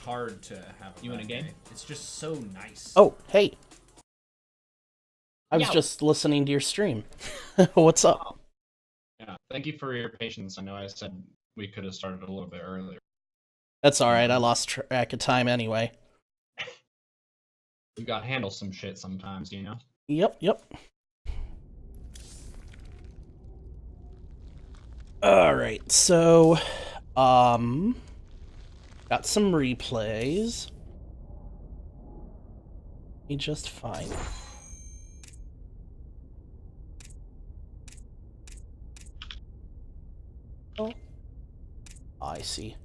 hard to have You in a game? day. It's just so nice. Oh, hey. I was Yow. just listening to your stream. What's up? Yeah, thank you for your patience. I know I said we could have started a little bit earlier. That's alright, I lost track of time anyway. We got to handle some shit sometimes, you know? Yep. Alright, so, got some replays. Let me just find it. Oh, I see.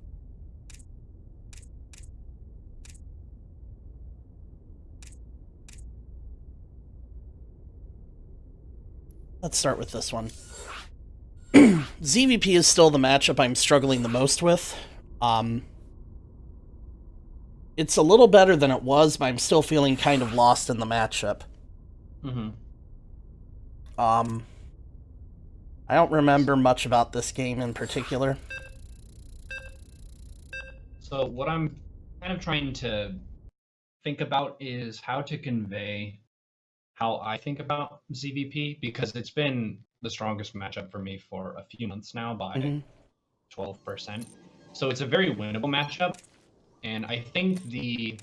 Let's start with this one. ZVP is still the matchup I'm struggling the most with. It's a little better than it was, but I'm still feeling kind of lost in the matchup. I don't remember much about this game in particular. So what I'm kind of trying to think about is how to convey how I think about ZVP, because it's been the strongest matchup for me for a few months now by 12%. So it's a very winnable matchup, and I think the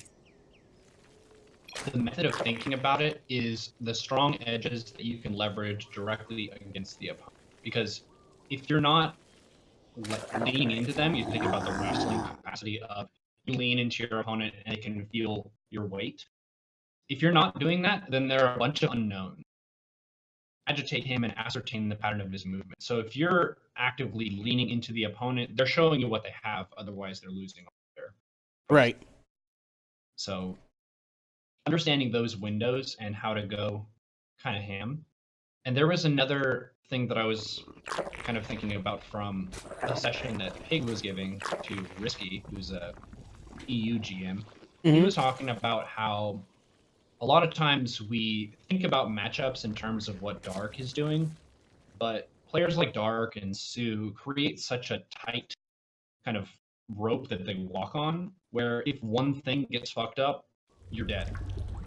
method of thinking about it is the strong edges that you can leverage directly against the opponent. Because if you're not leaning into them, you think about the wrestling capacity of you lean into your opponent and they can feel your weight. If you're not doing that, then there are a bunch of unknowns. Agitate him and ascertain the pattern of his movement. So if you're actively leaning into the opponent, they're showing you what they have, otherwise they're losing there. Right. So understanding those windows and how to go kind of ham. And there was another thing that I was kind of thinking about from a session that Pig was giving to Risky, who's a EU GM. He was talking about how a lot of times we think about matchups in terms of what Dark is doing, but players like Dark and Sue create such a tight kind of rope that they walk on, where if one thing gets fucked up, you're dead.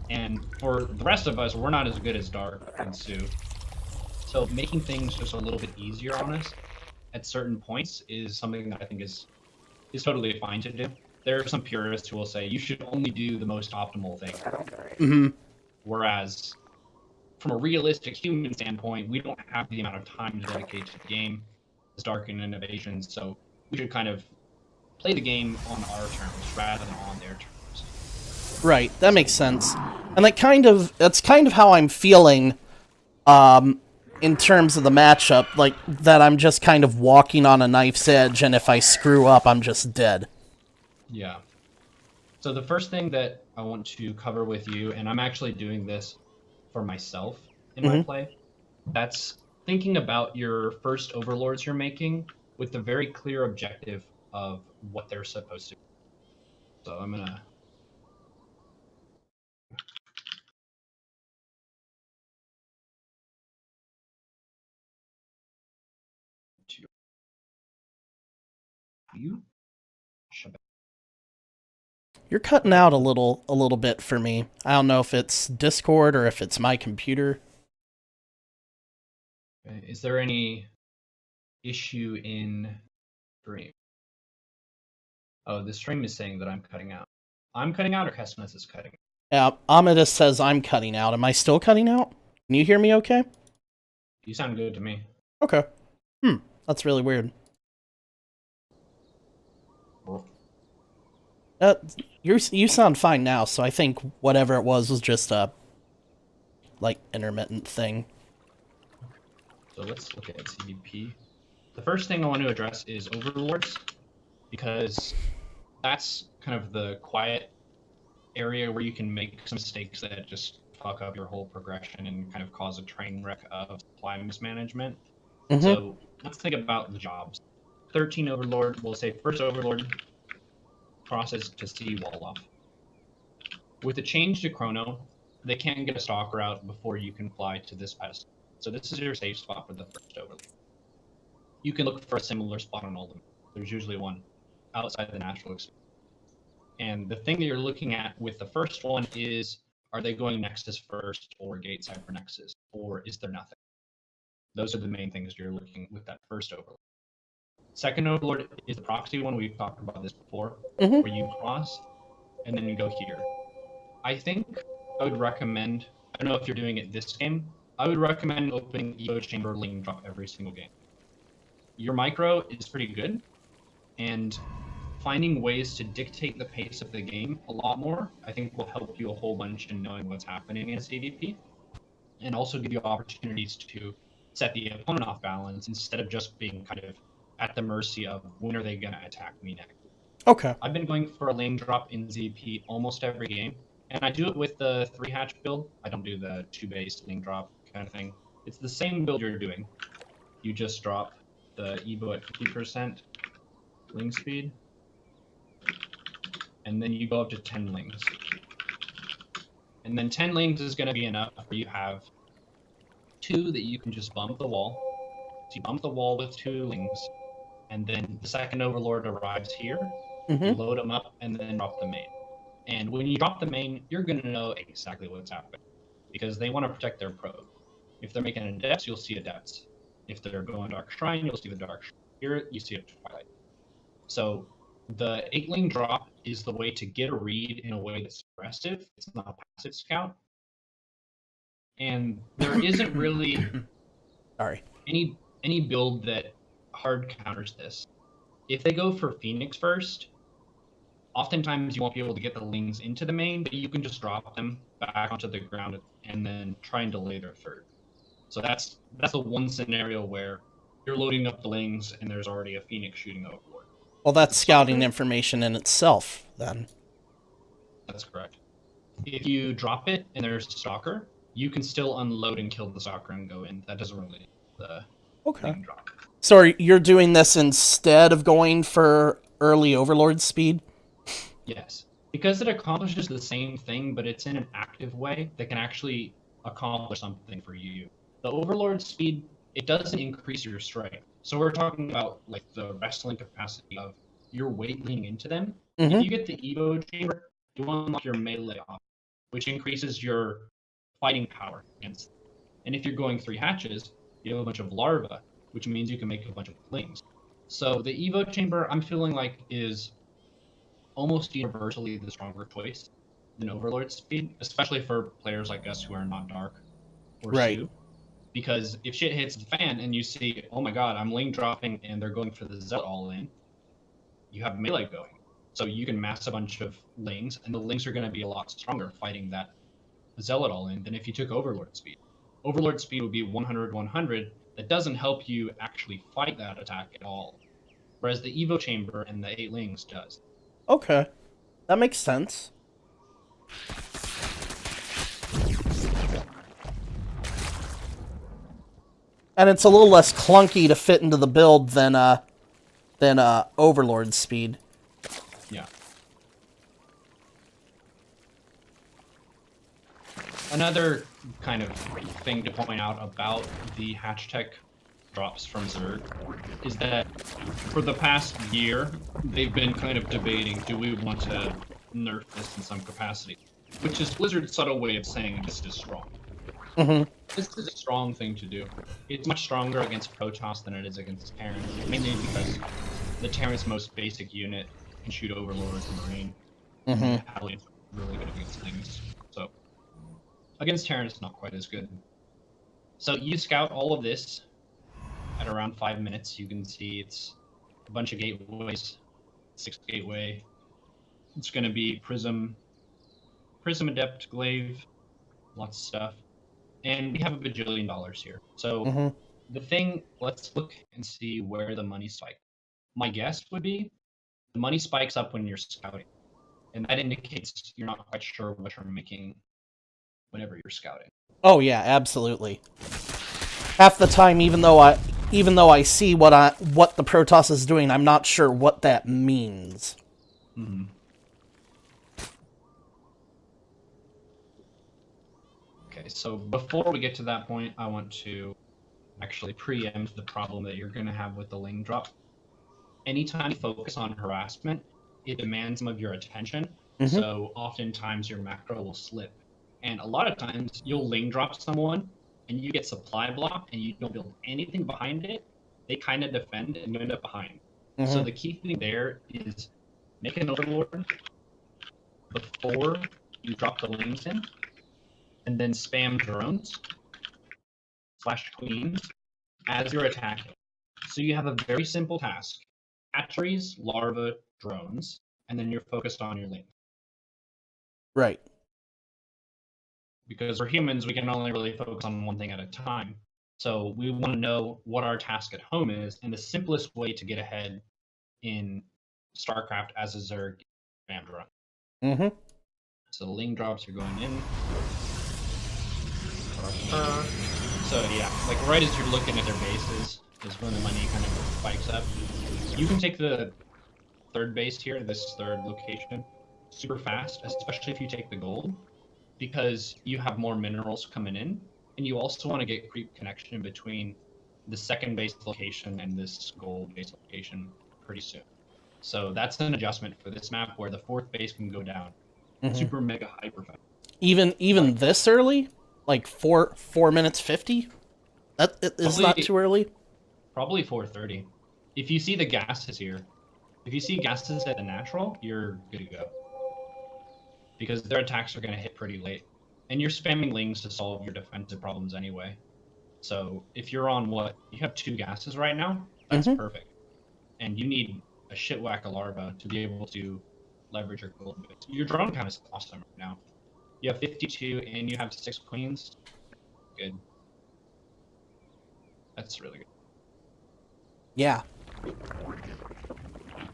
And for the rest of us, we're not as good as Dark and Sue. So making things just a little bit easier on us at certain points is something that I think is totally fine to do. There are some purists who will say you should only do the most optimal thing. Whereas from a realistic human standpoint, we don't have the amount of time to dedicate to the game as Dark and Innovation, so we should kind of play the game on our terms rather than on their terms. Right, that makes sense. And that's kind of how I'm feeling in terms of the matchup, like that I'm just kind of walking on a knife's edge, and if I screw up, I'm just dead. Yeah. So the first thing that I want to cover with you, and I'm actually doing this for myself in my play, that's thinking about your first overlords you're making with the very clear objective of what they're supposed to do. So I'm gonna you. You're cutting out a little bit for me. I don't know if it's Discord or if it's my computer. Okay. Is there any issue in stream? Oh, the stream is saying that I'm cutting out. I'm cutting out, or Kestnuts is cutting out? Yeah, Amadis says I'm cutting out. Am I still cutting out? Can you hear me okay? You sound good to me. Okay. That's really weird. You sound fine now, so I think whatever it was just a, like, intermittent thing. So let's look at CVP. The first thing I want to address is overlords, because that's kind of the quiet area where you can make some mistakes that just fuck up your whole progression and kind of cause a train wreck of supply mismanagement. So let's think about the jobs. 13 overlord, we'll say first overlord crosses to C wall off. With a change to chrono, they can't get a stalker out before you can fly to this pedestal. So this is your safe spot for the first overlord. You can look for a similar spot on all of them. There's usually one outside the natural experience. And the thing that you're looking at with the first one is, are they going Nexus first or Gate Cyber Nexus, or is there nothing? Those are the main things you're looking with that first overlord. Second overlord is the proxy one. We've talked about this before, Mhm. where you cross and then you go here. I think I would recommend, I don't know if you're doing it this game, I would recommend opening Evo Chamber Ling Drop every single game. Your micro is pretty good, and finding ways to dictate the pace of the game a lot more, I think will help you a whole bunch in knowing what's happening in CVP, and also give you opportunities to set the opponent off balance instead of just being kind of at the mercy of when are they going to attack me next. Okay. I've been going for a lane drop in ZP almost every game, and I do it with the 3-hatch build. I don't do the 2-base lane drop kind of thing. It's the same build you're doing. You just drop the Evo at 50% ling speed, and then you go up to 10 lings. And then 10 lings is going to be enough where you have 2 that you can just bump the wall. So you bump the wall with 2 lings, and then the second overlord arrives here. You Mhm. load them up and then drop the main. And when you drop the main, you're going to know exactly what's happening because they want to protect their probe. If they're making adepts, you'll see adepts. If they're going Dark Shrine, you'll see the Dark Shrine. Here, you see a Twilight. So the 8-lane drop is the way to get a read in a way that's aggressive. It's not a passive scout. And there isn't really Sorry. any build that hard counters this. If they go for Phoenix first, oftentimes you won't be able to get the lings into the main, but you can just drop them back onto the ground and then try and delay their third. So that's the one scenario where you're loading up the lings and there's already a Phoenix shooting overboard. Well, that's scouting Soccer? information in itself, then. That's correct. If you drop it and there's a stalker, you can still unload and kill the stalker and go in. That doesn't really the Okay. ling drop. So you're doing this instead of going for early overlord speed? Yes. Because it accomplishes the same thing, but it's in an active way that can actually accomplish something for you. The overlord speed, it doesn't increase your strength. So we're talking about like the wrestling capacity of your weight leaning into them. If Mhm. you get the Evo chamber, you unlock your melee off, which increases your fighting power against them. And if you're going 3 hatches, you have a bunch of larvae, which means you can make a bunch of lings. So the Evo chamber, I'm feeling like, is almost universally the stronger choice than Overlord speed, especially for players like us who are not Dark or Right. Sue. Because if shit hits the fan and you see, oh my god, I'm lane dropping and they're going for the Zealot all in, you have melee going. So you can mass a bunch of lings, and the lings are going to be a lot stronger fighting that Zealot all in than if you took Overlord speed. Overlord speed would be 100, 100. That doesn't help you actually fight that attack at all. Whereas the Evo Chamber and the 8 lings does. Okay. That makes sense. And it's a little less clunky to fit into the build than overlord speed. Yeah. Another kind of thing to point out about the hatch tech drops from Zerg is that for the past year, they've been kind of debating, do we want to nerf this in some capacity? Which is Blizzard's subtle way of saying this is strong. Mhm. This is a strong thing to do. It's much stronger against Protoss than it is against Terran, mainly because the Terran's most basic unit can shoot Overlords and Marine. Mhm. Paladin's really good against things. So against Terran, it's not quite as good. So you scout all of this at around 5 minutes. You can see it's a bunch of gateways, 6 gateway. It's going to be Prism, Adept, Glaive, lots of stuff. And we have a bajillion dollars here. So Mhm. the thing, let's look and see where the money spikes. My guess would be the money spikes up when you're scouting. And that indicates you're not quite sure what you're making whenever you're scouting. Oh yeah, absolutely. Half the time, even though I see what the Protoss is doing, I'm not sure what that means. Mm-hmm. Okay, so before we get to that point, I want to actually preempt the problem that you're going to have with the ling drop. Anytime you focus on harassment, it demands some of your attention. Mhm. So oftentimes your macro will slip. And a lot of times you'll lane drop someone and you get supply block and you don't build anything behind it. They kind of defend and you end up behind. So Mhm. the key thing there is make an overlord before you drop the lanes in, and then spam drones / queens as you're attacking. So you have a very simple task: hatcheries, larvae, drones, and then you're focused on your lane. Right. Because we're humans, we can only really focus on one thing at a time. So we want to know what our task at home is, and the simplest way to get ahead in StarCraft as a Zerg spam drone. Mhm. So the link drops are going in. So yeah, like right as you're looking at their bases is when the money kind of spikes up. You can take the third base here, this third location, super fast, especially if you take the gold, because you have more minerals coming in, and you also want to get creep connection between the second base location and this gold base location pretty soon. So that's an adjustment for this map where the fourth base can go down Mhm. super mega hyper fast. Even Like- this early, like 4 minutes 50. That is not Probably- too early. Probably 4:30. If you see the gases here, if you see gases at the natural, you're good to go. Because their attacks are going to hit pretty late. And you're spamming lings to solve your defensive problems anyway. So if you're on you have 2 gases right now, that's Mhm. perfect. And you need a shit whack of larva to be able to leverage your gold base. Your drone count is awesome right now. You have 52 and you have 6 queens. Good. That's really good. Yeah.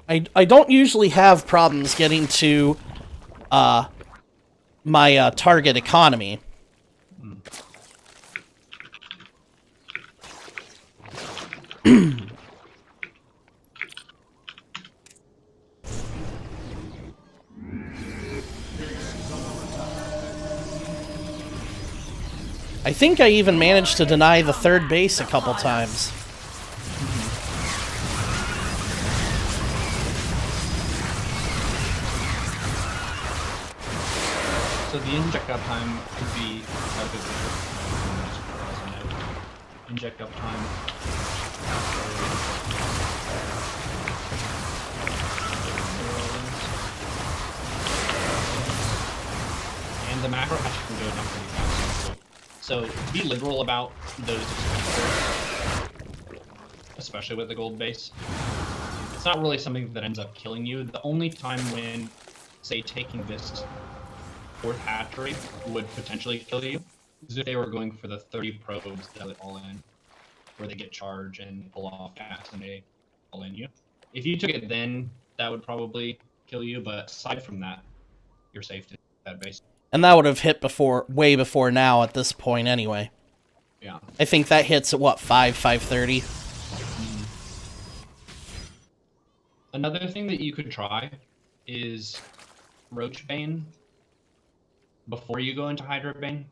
I don't usually have problems getting to my target economy. I think I even managed to deny the third base a couple times. So the inject up time could be inject up time. And the macro hatch can go down pretty fast. So be liberal about those expenditures, especially with the gold base. It's not really something that ends up killing you. The only time when, say, taking this fourth hatchery would potentially kill you is if they were going for the 30 probes that all in, where they get charge and pull off gas and they all in you. If you took it then, that would probably kill you, but aside from that, you're safe to that base. And that would have hit way before now at this point anyway. Yeah. I think that hits at what, 5:30? Another thing that you could try is Roachbane before you go into Hydrabane.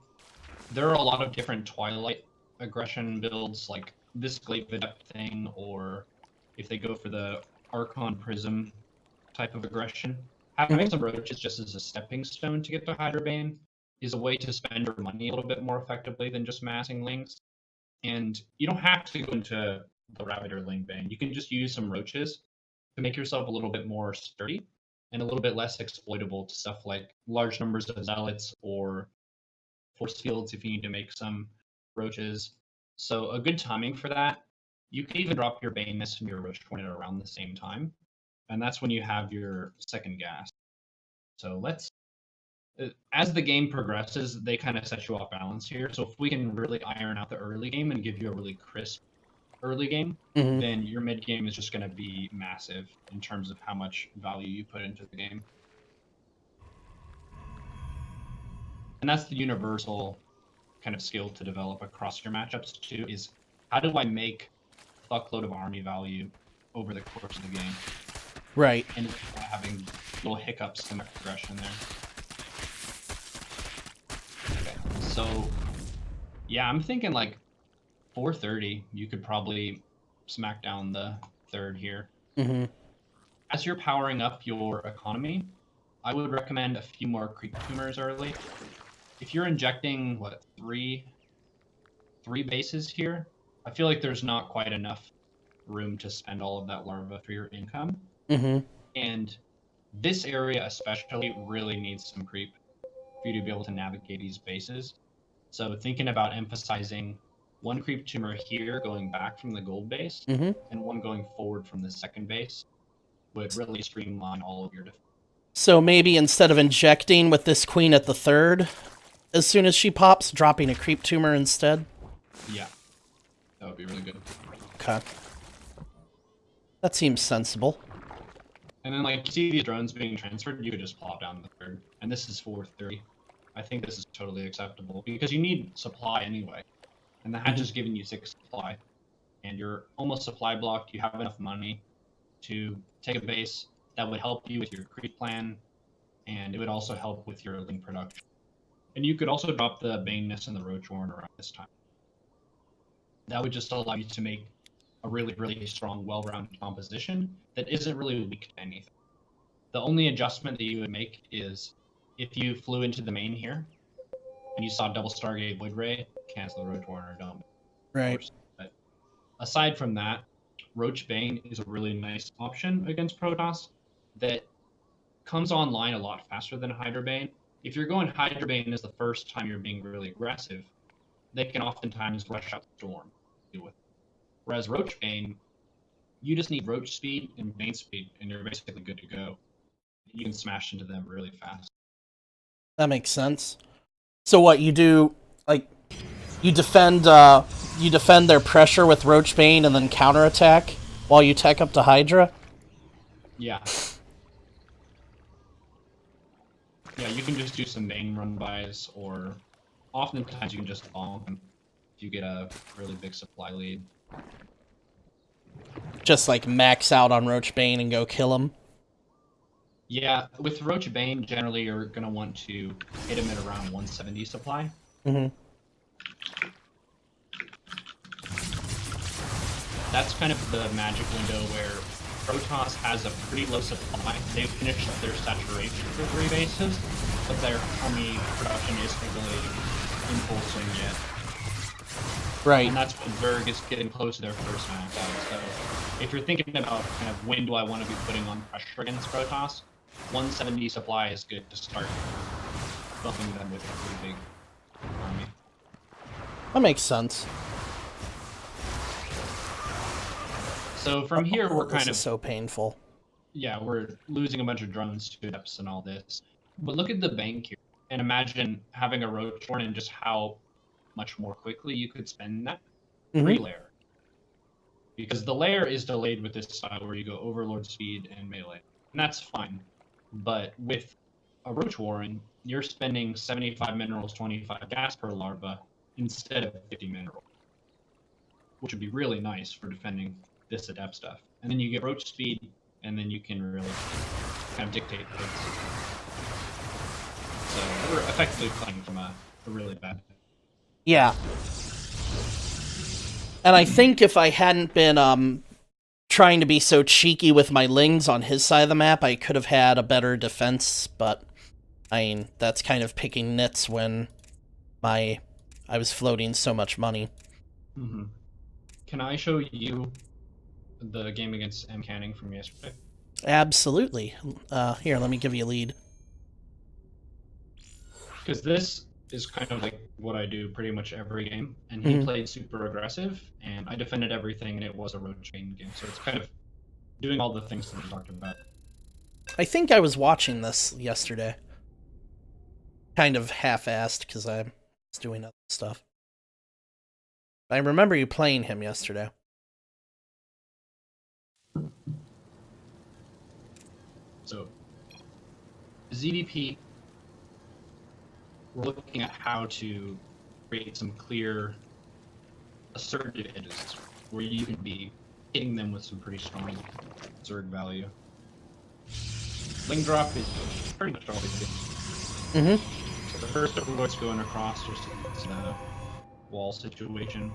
There are a lot of different Twilight aggression builds, like this Glaive Adept thing, or if they go for the Archon Prism type of aggression. Having some roaches just as a stepping stone to get to Hydrabane is a way to spend your money a little bit more effectively than just massing links. And you don't have to go into the Rabbit or Ling Bane. You can just use some roaches to make yourself a little bit more sturdy and a little bit less exploitable to stuff like large numbers of zealots or force fields if you need to make some roaches. So a good timing for that, you can even drop your Baneness and your Roach Tornado around the same time. And that's when you have your second gas. So as the game progresses, they kind of set you off balance here. So if we can really iron out the early game and give you a really crisp early game, then your mid game is just going to be massive in terms of how much value you put into the game. And that's the universal kind of skill to develop across your matchups too, is how do I make a fuckload of army value over the course of the game? Right. And having little hiccups in the progression there. Okay, so yeah, I'm thinking like 4:30, you could probably smack down the third here. as you're powering up your economy, I would recommend a few more creep tumors early. If you're injecting, what, three bases here, I feel like there's not quite enough room to spend all of that larva for your income. Mm-hmm. And this area especially really needs some creep for you to be able to navigate these bases. So thinking about emphasizing one creep tumor here going back from the gold base Mm-hmm. and one going forward from the second base would really streamline all of your defense. So maybe instead of injecting with this queen at the third, as soon as she pops, dropping a creep tumor instead? Yeah, that would be really good. Okay. That seems sensible. And then, like, you see these drones being transferred, you could just plop down the third. And this is 430. I think this is totally acceptable because you need supply anyway. And the hatch is giving you 6 supply. And you're almost supply blocked. You have enough money to take a base that would help you with your creep plan. And it would also help with your link production. And you could also drop the Baneness and the Roach Warren around this time. That would just allow you to make a really, really strong, well-rounded composition that isn't really weak to anything. The only adjustment that you would make is if you flew into the main here and you saw double Stargate Void Ray, cancel the Roach Warren or don't. Right. But aside from that, Roach Bane is a really nice option against Protoss that comes online a lot faster than Hydra Bane. If you're going Hydra Bane as the first time you're being really aggressive, they can oftentimes rush out the storm to deal with it. Whereas Roach Bane, you just need Roach speed and Bane speed, and you're basically good to go. You can smash into them really fast. That makes sense. So what you do, like, you defend their pressure with Roach Bane and then counterattack while you tech up to Hydra? Yeah. Yeah, you can just do some Bane run-bys, or oftentimes you can just bomb them if you get a really big supply lead. Just, like, max out on Roach Bane and go kill him? Yeah, with Roach Bane, generally you're going to want to hit him at around 170 supply. Mm-hmm. That's kind of the magic window where Protoss has a pretty low supply. They've finished their saturation for 3 bases, but their army production isn't really impulsing yet. Right. And that's when Zerg is getting close to their first max out. So if you're thinking about kind of when do I want to be putting on pressure against Protoss, 170 supply is good to start bumping them with a pretty big army. That makes sense. So from here, we're kind This of is so painful. Yeah, we're losing a bunch of drones to depths and all this. But look at the bank here, and imagine having a Roach Horn and just how much more quickly you could spend that pre-layer. Because the layer is delayed with this style where you go Overlord speed and melee. And that's fine. But with a Roach Warren, you're spending 75 minerals, 25 gas per larva instead of 50 minerals. Which would be really nice for defending this adept stuff. And then you get Roach speed, and then you can really kind of dictate things. So we're effectively playing from a really bad. Yeah. And I think if I hadn't been trying to be so cheeky with my Lings on his side of the map, I could have had a better defense, but I mean, that's kind of picking nits when I was floating so much money. Mm-hmm. Can I show you the game against M. Canning from yesterday? Absolutely. Here, let me give you a lead. Because this is kind of like what I do pretty much every game, and he played super aggressive, and I defended everything, and it was a Roach Bane game, so it's kind of doing all the things that we talked about. I think I was watching this yesterday. Kind of half-assed, because I was doing other stuff. I remember you playing him yesterday. So, ZDP, we're looking at how to create some clear, assertive edges where you can be hitting them with some pretty strong Zerg value. Ling drop is pretty much always good. So the first Overlord's going across just to the wall situation.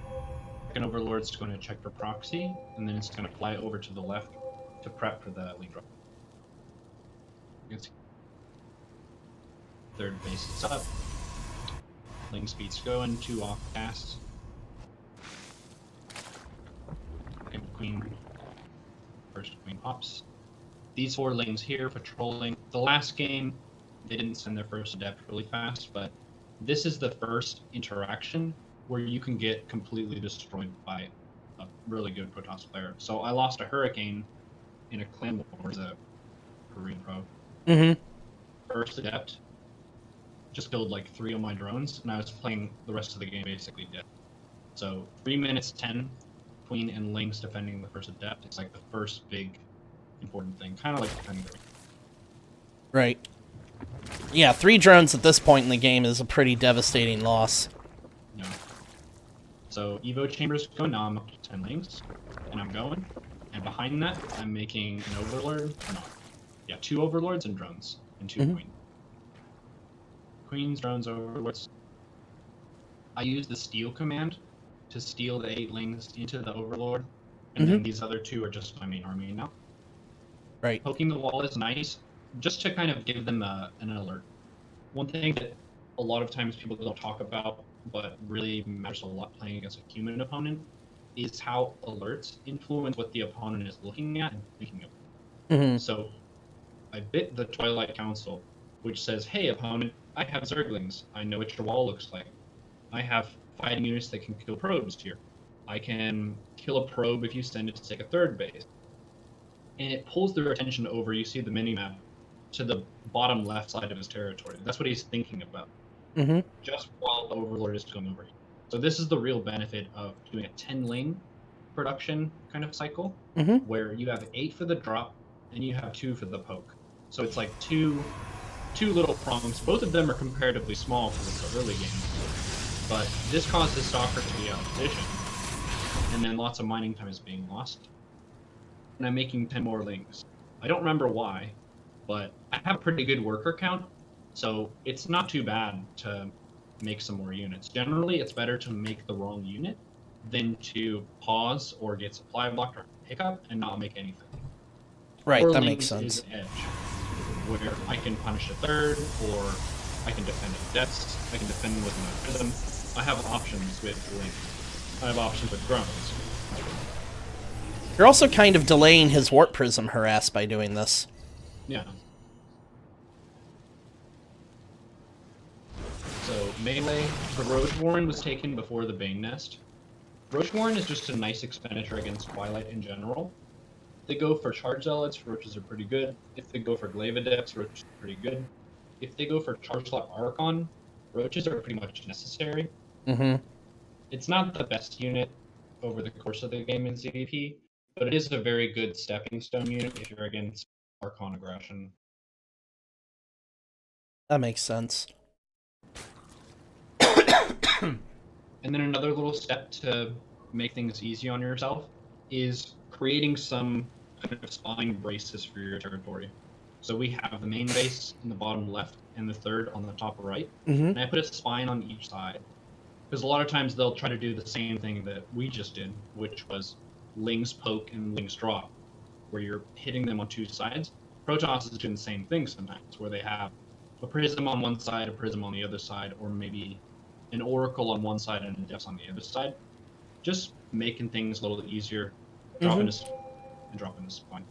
Second Overlord's going to check for proxy, and then it's going to fly over to the left to prep for the Ling drop. Gets third base is up. Ling speeds going, 2 off casts. Queen. First queen pops. These 4 lings here patrolling. The last game, they didn't send their first adept really fast, but this is the first interaction where you can get completely destroyed by a really good Protoss player. So I lost a Hurricane in a clan war as a Korean pro. Mm-hmm. First adept, just killed like 3 of my drones, and I was playing the rest of the game basically dead. So 3 minutes 10, Queen and Lings defending the first adept. It's like the first big important thing, kind of like defending the Right. Yeah, 3 drones at this point in the game is a pretty devastating loss. Yeah. So Evo Chambers go, now I'm up to 10 Lings, and I'm going. And behind that, I'm making an Overlord. No. Yeah, 2 Overlords and drones, and 2 Queen. Queens, drones, Overlords. I use the steal command to steal the 8 Lings into the Overlord, and then these other 2 are just my main army now. Right. Poking the wall is nice, just to kind of give them an alert. One thing that a lot of times people don't talk about, but really matters a lot playing against a human opponent, is how alerts influence what the opponent is looking at and thinking of. So I bit the Twilight Council, which says, hey opponent, I have Zerglings. I know what your wall looks like. I have fighting units that can kill probes here. I can kill a probe if you send it to take a 3rd base. And it pulls their attention over, you see the minimap, to the bottom left side of his territory. That's what he's thinking about. Just while the Overlord is going over here. So this is the real benefit of doing a 10 ling production kind of cycle, where you have 8 for the drop, and you have 2 for the poke. So it's like two little prongs. Both of them are comparatively small because it's an early game. But this causes Stalker to be out of position. And then lots of mining time is being lost. And I'm making 10 more lings. I don't remember why, but I have a pretty good worker count, so it's not too bad to make some more units. Generally, it's better to make the wrong unit than to pause or get supply blocked or pick up and not make anything. Right, Or that lings makes sense. is edge, where I can punish a 3rd, or I can defend a depths, I can defend with my prism. I have options with lings. I have options with drones. You're also kind of delaying his Warp Prism harass by doing this. Yeah. So, melee, the Roach Warren was taken before the Bane Nest. Roach Warren is just a nice expenditure against Twilight in general. If they go for Charge Zealots, Roaches are pretty good. If they go for Glaive Adepts, Roaches are pretty good. If they go for Charge Slot Archon, Roaches are pretty much necessary. It's not the best unit over the course of the game in ZVP, but it is a very good stepping stone unit if you're against Archon aggression. That makes sense. And then another little step to make things easy on yourself is creating some kind of spine braces for your territory. So we have the main base in the bottom left and the 3rd on the top right. And I put a spine on each side. Because a lot of times they'll try to do the same thing that we just did, which was Lings poke and Lings drop, where you're hitting them on 2 sides. Protoss is doing the same thing sometimes, where they have a prism on one side, a prism on the other side, or maybe an oracle on one side and a depths on the other side. Just making things a little easier. Dropping this and dropping this spine.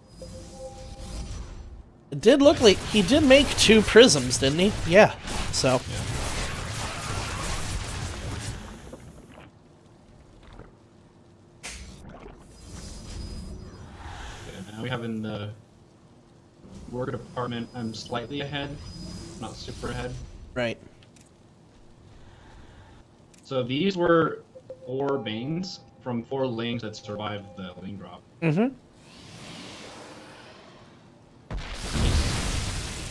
It did look like he did make 2 prisms, didn't he? Yeah. So. Yeah. Now we have in the worker department, I'm slightly ahead, not super ahead. Right. So these were 4 Banes from 4 Lings that survived the Ling drop.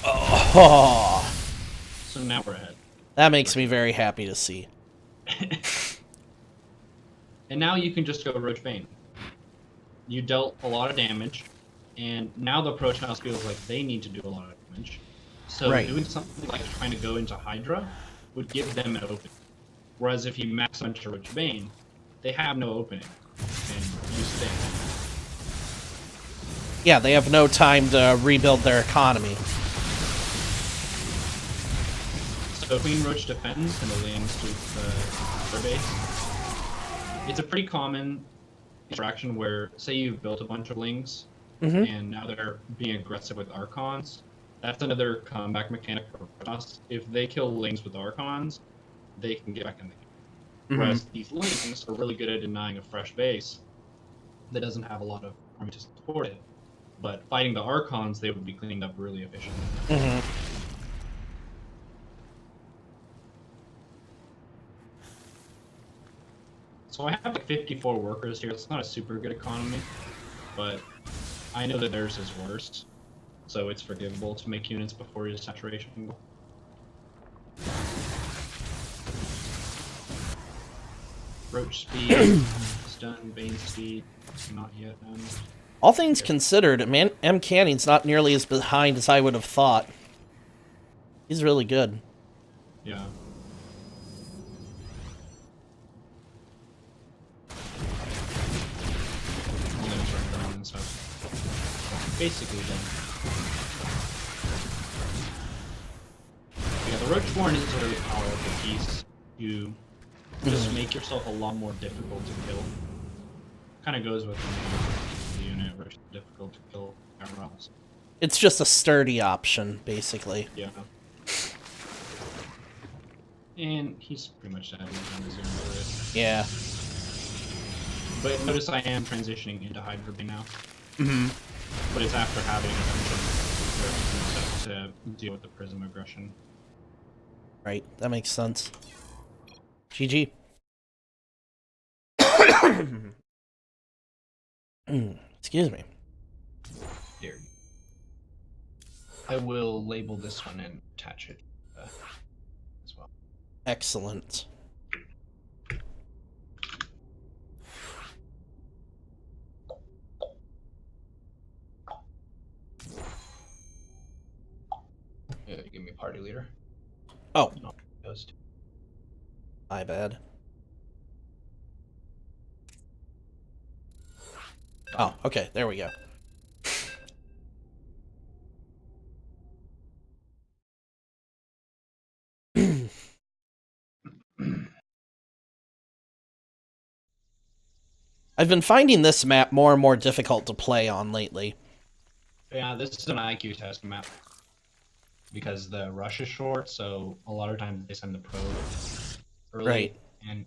Oh. So now we're ahead. That makes me very happy to see. And now you can just go Roach Bane. You dealt a lot of damage, and now the Protoss feels like they need to do a lot of damage. So doing something like trying to go into Hydra would give them an opening. Whereas if you max into Roach Bane, they have no opening, and you stay. Yeah, they have no time to rebuild their economy. So Queen Roach defends and the lings to their base. It's a pretty common interaction where, say you've built a bunch of lings, and now they're being aggressive with Archons. That's another comeback mechanic for us. If they kill lings with Archons, they can get back in the game. Whereas these lings are really good at denying a fresh base that doesn't have a lot of army to support it. But fighting the Archons, they would be cleaned up really efficiently. So I have like 54 workers here. It's not a super good economy, but I know that theirs is worse, so it's forgivable to make units before your saturation goal. Roach speed is done. Bane speed not yet done. All things considered, M. Canning's not nearly as behind as I would have thought. He's really good. Yeah. And stuff. Basically done. Yeah, the Roachborn is a really powerful piece. You just make yourself a lot more difficult to kill. Kind of goes with the unit, Roach is difficult to kill everyone else. It's just a sturdy option, basically. Yeah. And he's pretty much dead. He's on the zoom for it. Yeah. But notice I am transitioning into Hydra Bane now. But it's after having to deal with the Prism aggression. Right, that makes sense. GG. Excuse me. Here. I will label this one and attach it as well. Excellent. Give me party leader. Oh. No, ghost. My bad. Oh, okay, there we go. I've been finding this map more and more difficult to play on lately. Yeah, this is an IQ test map. Because the rush is short, so a lot of times they send the probe early. Right. And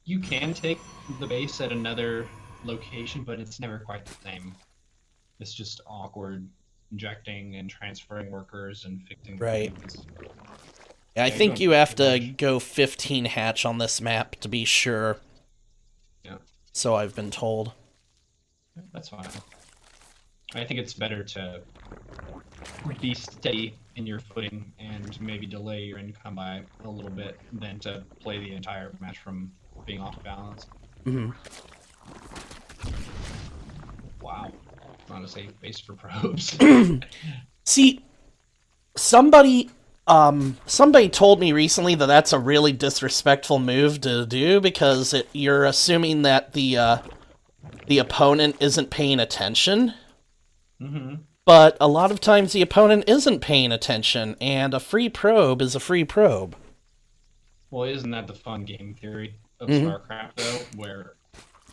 you can take the base at another location, but it's never quite the same. It's just awkward injecting and transferring workers and fixing Right. things. Yeah, I think you have to go 15 hatch on this map to be sure. Yeah. So I've been told. That's fine. I think it's better to be steady in your footing and maybe delay your income by a little bit than to play the entire match from being off balance. Wow. Not a safe base for probes. See, somebody told me recently that that's a really disrespectful move to do because you're assuming that the opponent isn't paying attention. But a lot of times the opponent isn't paying attention, and a free probe is a free probe. Well, isn't that the fun game theory of StarCraft, though, where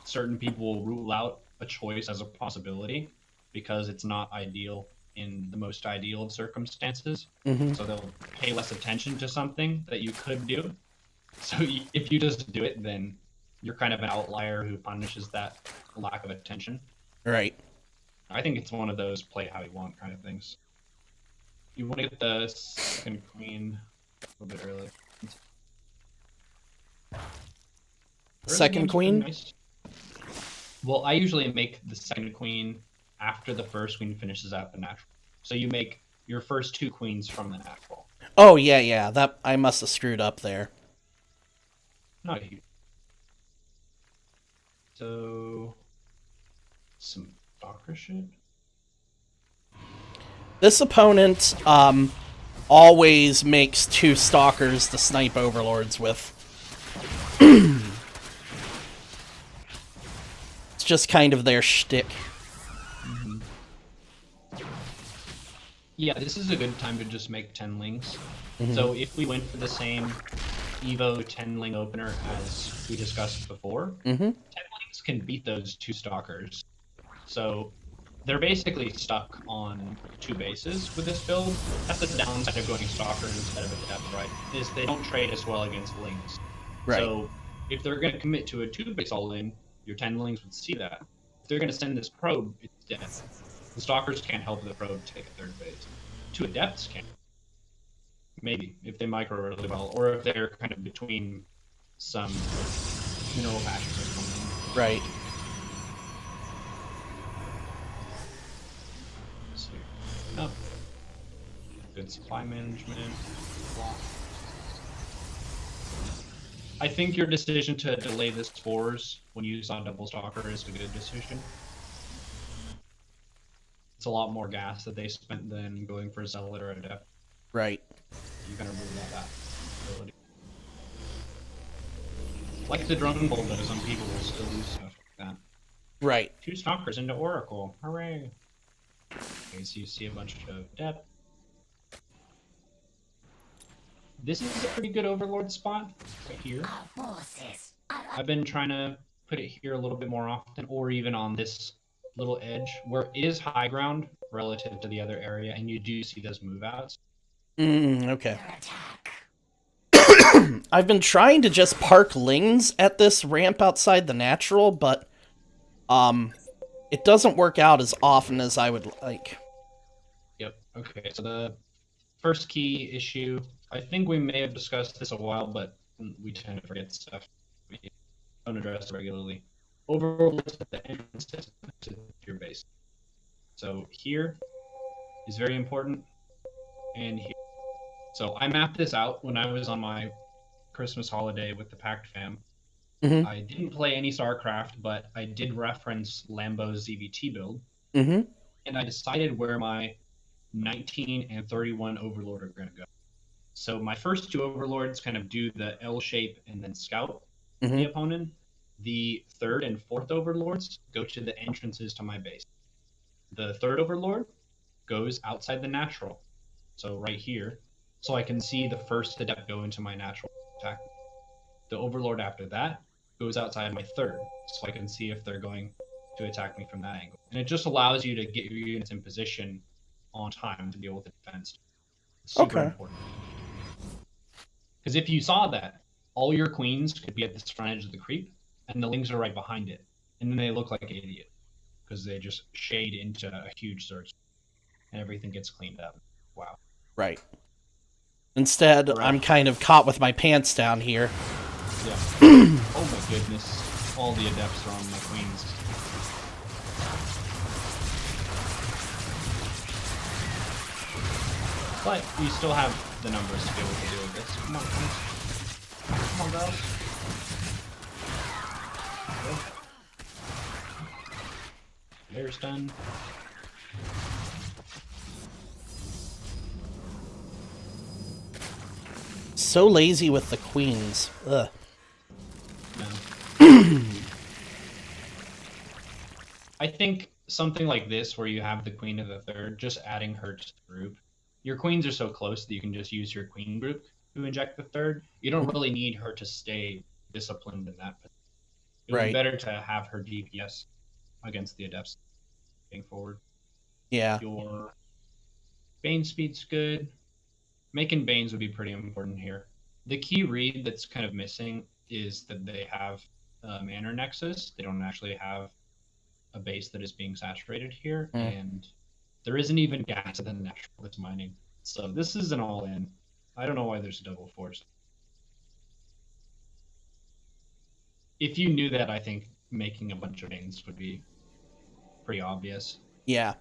certain people will rule out a choice as a possibility because it's not ideal in the most ideal of circumstances. So they'll pay less attention to something that you could do. So if you just do it, then you're kind of an outlier who punishes that lack of attention. Right. I think it's one of those play how you want kind of things. You want to get the second queen a little bit early. Second queen? Nice. Well, I usually make the second queen after the first queen finishes out the natural. So you make your first two queens from the natural. Oh, yeah, that I must have screwed up there. Not huge. So, some Stalker shit? This opponent always makes two stalkers to snipe overlords with. It's just kind of their shtick. Yeah, this is a good time to just make 10lings. Mhm. So if we went for the same Evo 10ling opener as we discussed before, Mm-hmm. 10lings can beat those 2 stalkers. So they're basically stuck on 2 bases with this build. That's the downside of going stalker instead of a depth, right? Is they don't trade as well against lings. Right. So if they're going to commit to a 2-base all-in, your 10lings would see that. If they're going to send this probe, it's dead. The stalkers can't help the probe take a 3rd base. 2 adepts can. Maybe, if they micro really well, or if they're kind of between some mineral patches or something. Right. So, no. Good supply management. I think your decision to delay the spores when you saw double stalker is a good decision. It's a lot more gas that they spent than going for a zealot or a adept. Right. You gotta remove all that ability. Like the drone bolt does, some people will still do stuff like that. Right. 2 stalkers into Oracle. Hooray! Okay, so you see a bunch of depth. This is a pretty good overlord spot right here. I've been trying to put it here a little bit more often, or even on this little edge where it is high ground relative to the other area, and you do see those move outs. Okay. I've been trying to just park lings at this ramp outside the natural, but it doesn't work out as often as I would like. Yep. Okay. So the first key issue, I think we may have discussed this a while, but we tend to forget stuff we don't address regularly. Overlords at the entrance to your base. So here is very important, and here. So I mapped this out when I was on my Christmas holiday with the Pact fam. Mm-hmm. I didn't play any StarCraft, but I did reference Lambo's ZVT build, Mm-hmm. and I decided where my 19 and 31 Overlord are going to go. So my first 2 Overlords kind of do the L shape and then scout the opponent. The 3rd and 4th Overlords go to the entrances to my base. The 3rd Overlord goes outside the natural, so right here, so I can see the first adept go into my natural attack. The Overlord after that goes outside my 3rd, so I can see if they're going to attack me from that angle. And it just allows you to get your units in position on time to deal with the defense. It's super important. Because if you saw that, all your queens could be at this front edge of the creep, and the lings are right behind it. And then they look like an idiot, because they just shade into a huge search, and everything gets cleaned up. Wow. Right. Instead, Right. I'm kind of caught with my pants down here. Yeah. Oh my goodness. All the adepts are on my queens. But you still have the numbers to be able to deal with this. Come on, queens. Come on, girls. There's done. So lazy with the queens. Ugh. No. I think something like this, where you have the queen of the 3rd, just adding her to the group. Your queens are so close that you can just use your queen group to inject the 3rd. You don't really need her to stay disciplined in that position. It would be better to have her DPS against the adepts going forward. Yeah. Your Bane speed's good. Making Banes would be pretty important here. The key read that's kind of missing is that they have Manor Nexus. They don't actually have a base that is being saturated here, and there isn't even gas in the natural that's mining. So this is an all-in. I don't know why there's a double force. If you knew that, I think making a bunch of Banes would be pretty obvious. Yeah.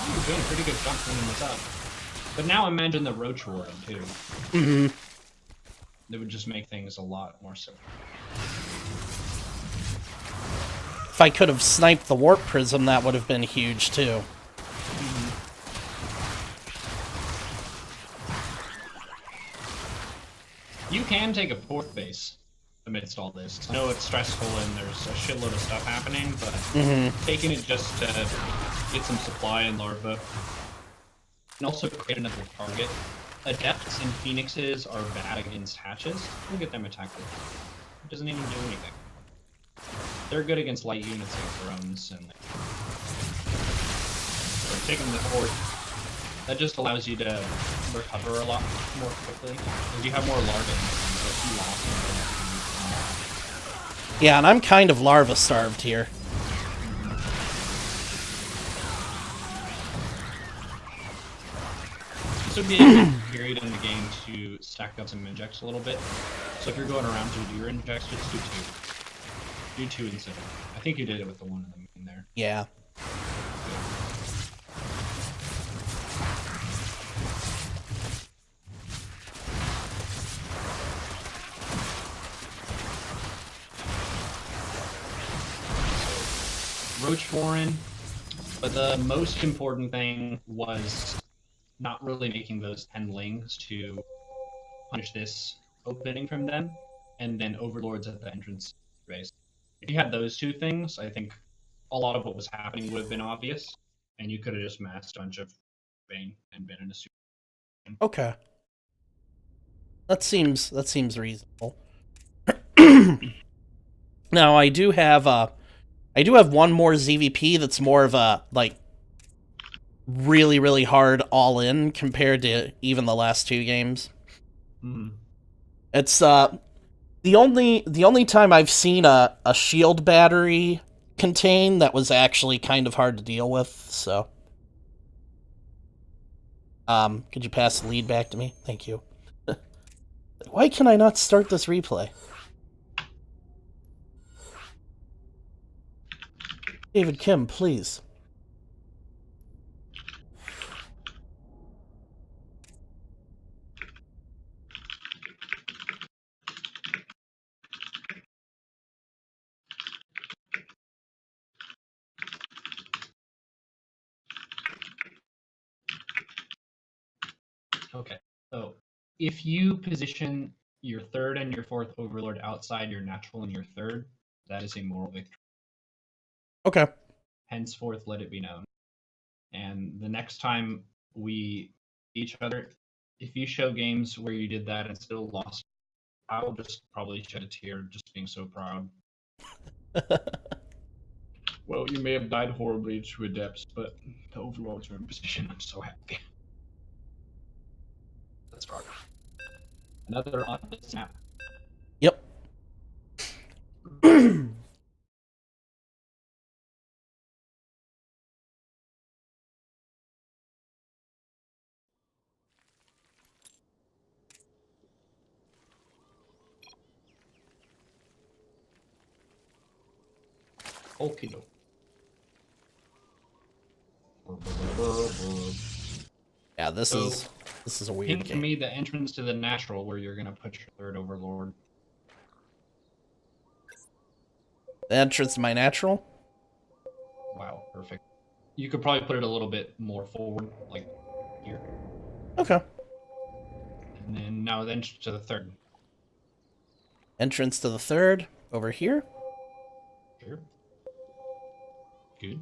You're doing a pretty good job cleaning this up. But now imagine the Roach Warden, too. Mm-hmm. That would just make things a lot more simple. If I could have sniped the Warp Prism, that would have been huge, too. can take a 4th base amidst all this. I know it's stressful and there's a shitload of stuff happening, but taking it just to get some supply and larva, and also create another target. Adepts and phoenixes are bad against hatches. We'll get them attacked with. It doesn't even do anything. They're good against light units like drones and like, so taking the 4th, that just allows you to recover a lot more quickly because you have more larvae. So if you lost them, Yeah, and I'm kind of larva starved here. this would be a good period in the game to stack up some injects a little bit. So if you're going around to do your injects, just do 2. Do 2 instead of. I think you did it with the 1 in there. Yeah. Roach Warren, but the most important thing was not really making those 10 lings to punish this opening from them, and then overlords at the entrance base. If you had those 2 things, I think a lot of what was happening would have been obvious, and you could have just massed a bunch of Bane and been in a super. Okay. That seems reasonable. Now I do have one more ZVP that's more of a like really, really hard all in compared to even the last 2 games. It's the only time I've seen a shield battery contain that was actually kind of hard to deal with, so could you pass the lead back to me? Thank you. Why can I not start this replay? David Kim, please. Okay, so if you position your 3rd and your 4th overlord outside your natural and your 3rd, that is a moral victory. Okay. Henceforth, let it be known. And the next time we see each other, if you show games where you did that and still lost, I'll just probably shed a tear just being so proud. Well, you may have died horribly to adepts, but the overlords are in position. I'm so happy. That's right. Another on the snap. Yep. Okie doke. Yeah, this is a weird Hint to game. me the entrance to the natural where you're gonna put your 3rd overlord. The entrance to my natural? Wow, perfect. You could probably put it a little bit more forward, like here. Okay. And then now the entrance to the 3rd. Entrance to the 3rd over here. Here. Good.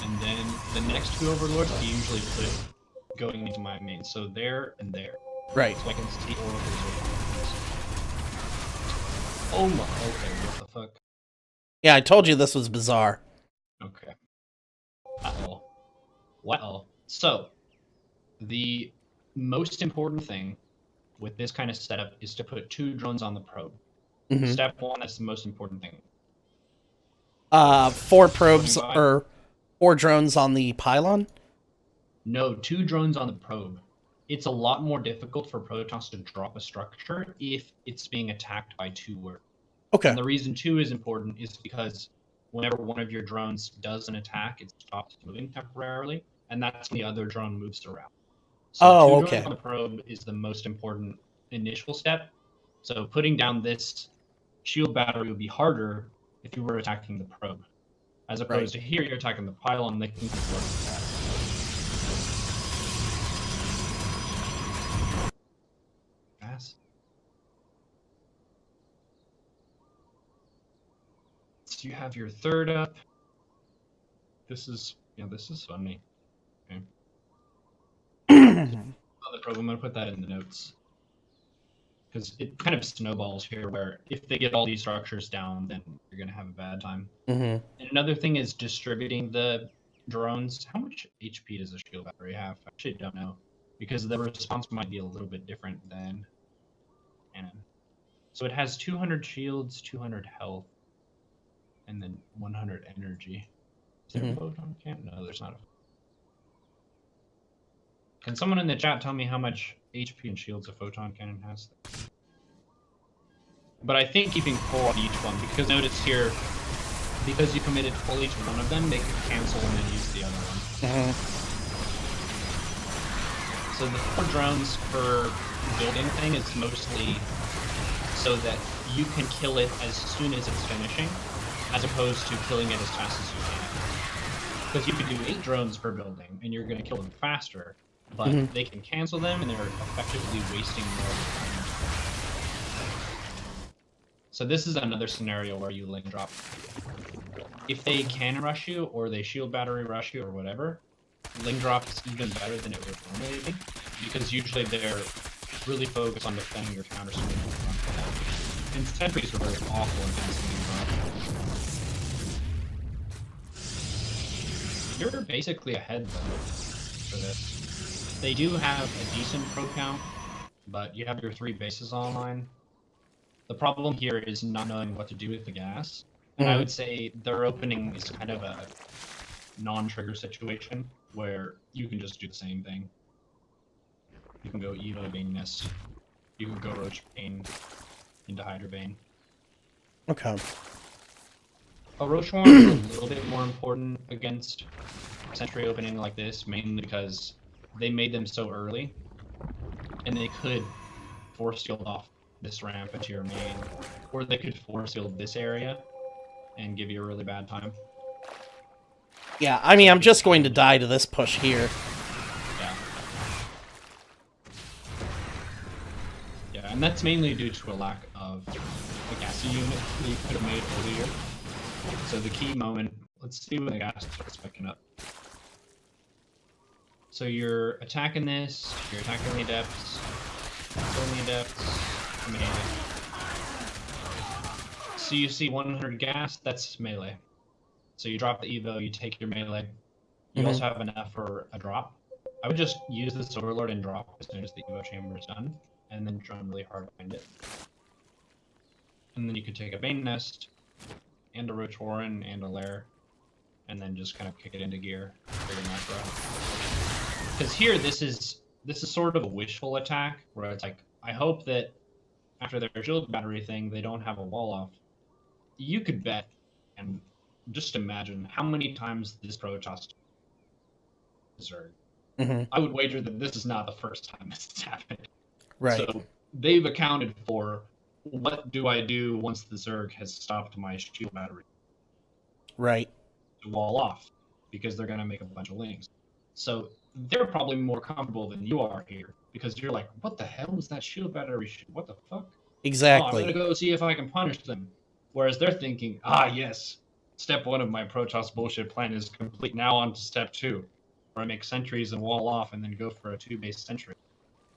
And then the next 2 overlords, I usually put it going into my main. So there and there. Right. So I can see oracles. Oh my, okay, what the fuck? Yeah, I told you this was bizarre. Okay. Uh-oh. Well, so, the most important thing with this kind of setup is to put 2 drones on the probe. Mhm. Step 1, that's the most important thing. 4 probes 25? or 4 drones on the pylon? No, 2 drones on the probe. It's a lot more difficult for Protoss to drop a structure if it's being attacked by 2 words. Okay. And the reason 2 is important is because whenever one of your drones does an attack, it stops moving temporarily, and that's when the other drone moves around. So Oh, 2 okay. drones on the probe is the most important initial step. So putting down this shield battery would be harder if you were attacking the probe. As opposed to here, you're attacking the pylon, they can work with that. So you have your third up. This is funny. Okay. On the probe, I'm gonna put that in the notes. Because it kind of snowballs here, where if they get all these structures down, then you're gonna have a bad time. Mm-hmm. And another thing is distributing the drones. How much HP does a shield battery have? I actually don't know, because the response might be a little bit different than cannon. So it has 200 shields, 200 health, and then 100 energy. Is there a photon cannon? No, there's not a. Can someone in the chat tell me how much HP and shields a photon cannon has? But I think keeping full on each one, because notice here, because you committed fully to one of them, they can cancel and then use the other one. So the 4 drones per building thing is mostly so that you can kill it as soon as it's finishing, as opposed to killing it as fast as you can. Because you could do 8 drones per building, and you're going to kill them faster, but they can cancel them, and they're effectively wasting more time. So this is another scenario where you link drop. If they can rush you, or they shield battery rush you, or whatever, link drop is even better than it would normally be, because usually they're really focused on defending your counter swing. And sentries are very awful against link drop. You're basically ahead though for this. They do have a decent pro count, but you have your 3 bases online. The problem here is not knowing what to do with the gas. And I would say their opening is kind of a non-trigger situation where you can just do the same thing. You can go Evo Bane Nest. You can go Roach Bane into Hydra Bane. Okay. A Roach Horn is a little bit more important against Sentry opening like this, mainly because they made them so early, and they could force shield off this ramp into your main, or they could force shield this area and give you a really bad time. Yeah, I mean, I'm just going to die to this push here. Yeah. Yeah, and that's mainly due to a lack of a gassy unit that you could have made earlier. So the key moment, let's see when the gas starts picking up. So you're attacking this, you're attacking the adepts, killing the adepts, melee. So you see 100 gas, that's melee. So you drop the Evo, you take your melee. You also have enough for a drop. I would just use this Overlord and drop as soon as the Evo chamber is done, and then run really hard behind it. And then you could take a Bane Nest, and a Roach Warren, and a Lair, and then just kind of kick it into gear for the macro. Because here, this is sort of a wishful attack, where it's like, I hope that after their shield battery thing, they don't have a wall off. You could bet, and just imagine how many times this Protoss Zerg. I would wager that this is not the first time this has happened. Right. So they've accounted for what do I do once the Zerg has stopped my shield battery. Right. To wall off, because they're going to make a bunch of lings. So they're probably more comfortable than you are here, because you're like, what the hell is that shield battery? What the fuck? Exactly. Oh, I'm going to go see if I can punish them. Whereas they're thinking, yes, step 1 of my Protoss bullshit plan is complete. Now on to step 2, where I make sentries and wall off and then go for a 2-base sentry.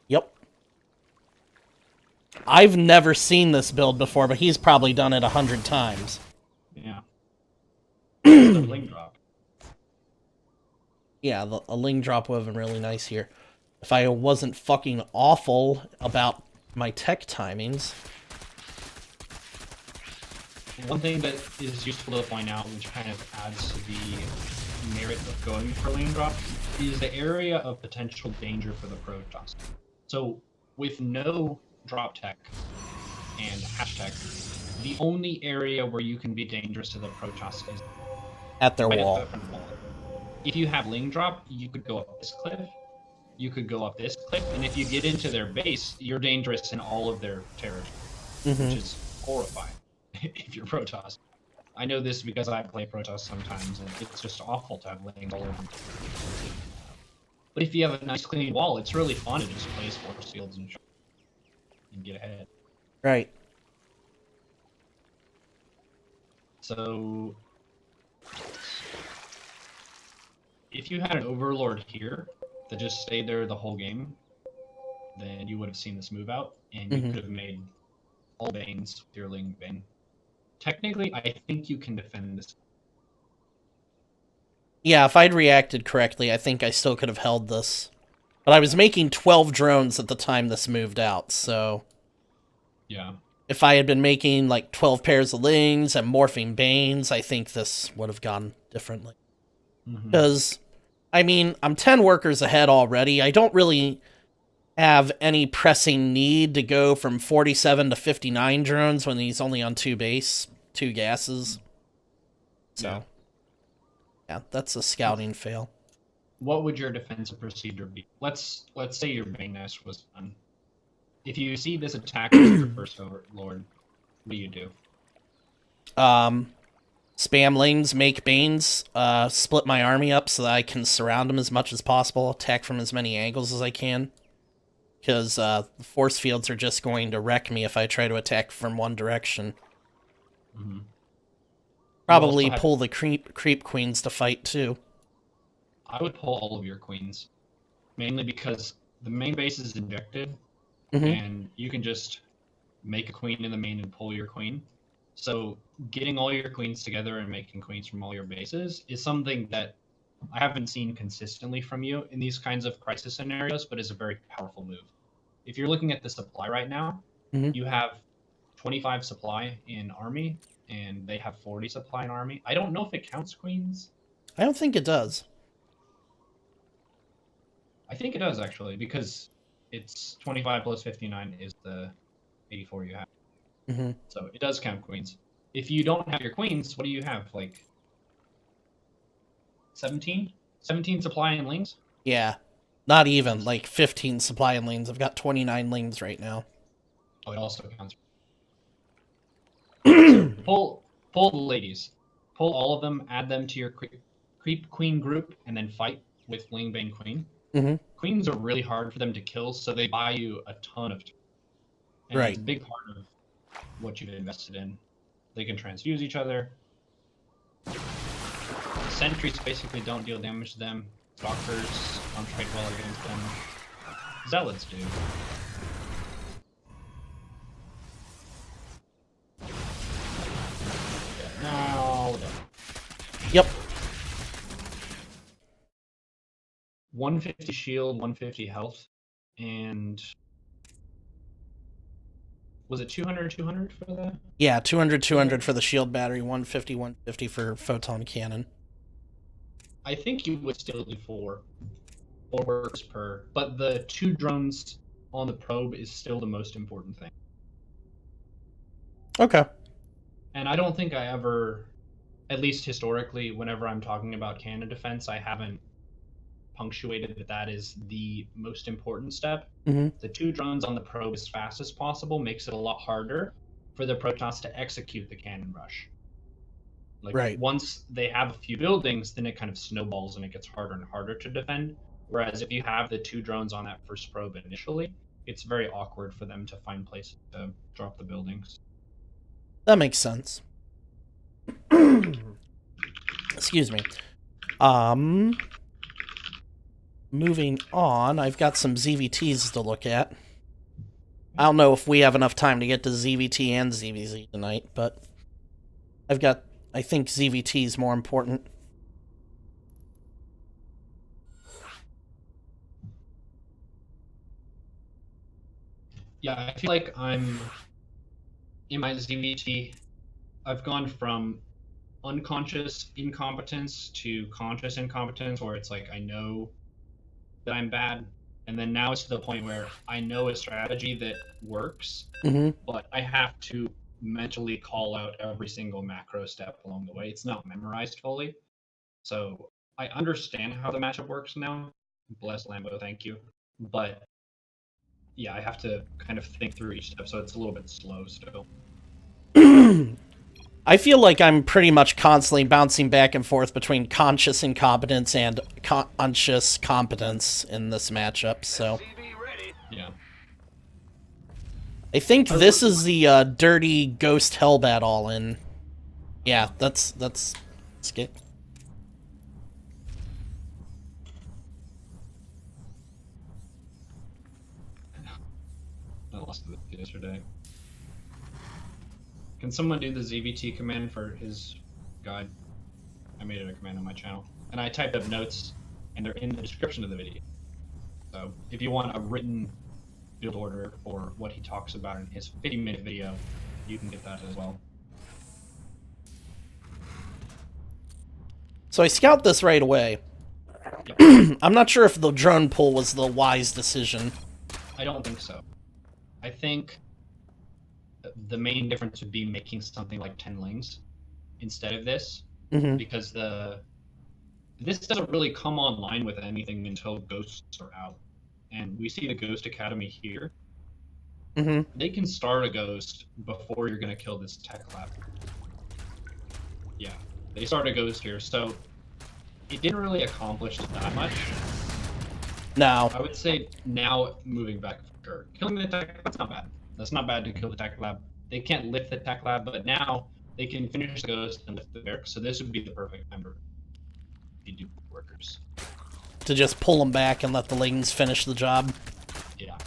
Yep. I've never seen this build before, but he's probably done it 100 times. Yeah. The ling drop. Yeah, a ling drop would have been really nice here. If I wasn't fucking awful about my tech timings. One thing that is useful to point out, which kind of adds to the merit of going for lane drop, is the area of potential danger for the Protoss. So with no drop tech and hashtag, the only area where you can be dangerous to the Protoss is At their wall. If you have ling drop, you could go up this cliff, you could go up this cliff, and if you get into their base, you're dangerous in all of their territory, which is horrifying if you're Protoss. I know this because I play Protoss sometimes, and it's just awful to have lings all over. But if you have a nice clean wall, it's really fun to just place force fields and get ahead. Right. So if you had an Overlord here that just stayed there the whole game, then you would have seen this move out, and you could have made all Banes with your Ling Bane. Technically, I think you can defend this. Yeah, if I'd reacted correctly, I think I still could have held this. But I was making 12 drones at the time this moved out, so... Yeah. If I had been making, like, 12 pairs of Lings and morphing Banes, I think this would have gone differently. Because, I mean, I'm 10 workers ahead already. I don't really have any pressing need to go from 47 to 59 drones when he's only on 2 gases. So, yeah, that's a scouting fail. What would your defensive procedure be? Let's say your Bane Nest was done. If you see this attack with your first Overlord, what do you do? Spam Lings, make Banes, split my army up so that I can surround him as much as possible, attack from as many angles as I can. Because the force fields are just going to wreck me if I try to attack from one direction. Probably pull the creep queens to fight, too. I would pull all of your queens. Mainly because the main base is injected, Mm-hmm. and you can just make a queen in the main and pull your queen. So getting all your queens together and making queens from all your bases is something that I haven't seen consistently from you in these kinds of crisis scenarios, but is a very powerful move. If you're looking at the supply right now, you have 25 supply in army, and they have 40 supply in army. I don't know if it counts queens. I don't think it does. I think it does, actually, because it's 25 plus 59 is the 84 you have. So it does count queens. If you don't have your queens, what do you have? Like 17? 17 supply and Lings? Yeah. Not even, like 15 supply and Lings. I've got 29 Lings right now. Oh, it also counts. So pull the ladies. Pull all of them, add them to your creep queen group, and then fight with Ling Bane Queen. Queens are really hard for them to kill, so they buy you a ton of time. And Right. It's a big part of what you've invested in. They can transfuse each other. Sentries basically don't deal damage to them. Doctors don't trade well against them. Zealots do. Now, Yep. 150 shield, 150 health, and was it 200 for that? Yeah, 200 for the shield battery, 150 for photon cannon. I think you would still do 4 works per, but the 2 drones on the probe is still the most important thing. Okay. And I don't think I ever, at least historically, whenever I'm talking about cannon defense, I haven't punctuated that is the most important step. The 2 drones on the probe as fast as possible makes it a lot harder for the Protoss to execute the cannon rush. Like, once they have a few buildings, then it kind of snowballs and it gets harder and harder to defend. Whereas if you have the 2 drones on that first probe initially, it's very awkward for them to find places to drop the buildings. That makes sense. Excuse me. Moving on, I've got some ZVTs to look at. I don't know if we have enough time to get to ZVT and ZVZ tonight, but I think ZVT is more important. Yeah, I feel like I'm in my ZVT. I've gone from unconscious incompetence to conscious incompetence, where it's like I know that I'm bad, and then now it's to the point where I know a strategy that works, but I have to mentally call out every single macro step along the way. It's not memorized fully, so I understand how the matchup works now. Bless Lambo, thank you. But yeah, I have to kind of think through each step, so it's a little bit slow still. I feel like I'm pretty much constantly bouncing back and forth between conscious incompetence and conscious competence in this matchup, so... Yeah. I think this is the dirty Ghost Hellbat all-in. Yeah, that's skip. I lost this yesterday. Can someone do the ZVT command for his guide? I made it a command on my channel. And I typed up notes, and they're in the description of the video. So if you want a written build order for what he talks about in his 50-minute video, you can get that as well. So I scout this right away. Yep. I'm not sure if the drone pull was the wise decision. I don't think so. I think the main difference would be making something like 10 lings instead of this, because this doesn't really come online with anything until ghosts are out. And we see the Ghost Academy here. They can start a ghost before you're going to kill this tech lab. Yeah, they start a ghost here, so it didn't really accomplish that much. No. I would say now, moving back for sure, killing the tech, that's not bad. That's not bad to kill the tech lab. They can't lift the tech lab, but now they can finish the ghost and lift the barracks, so this would be the perfect member to do workers. To just pull them back and let the lings finish the job. Yeah.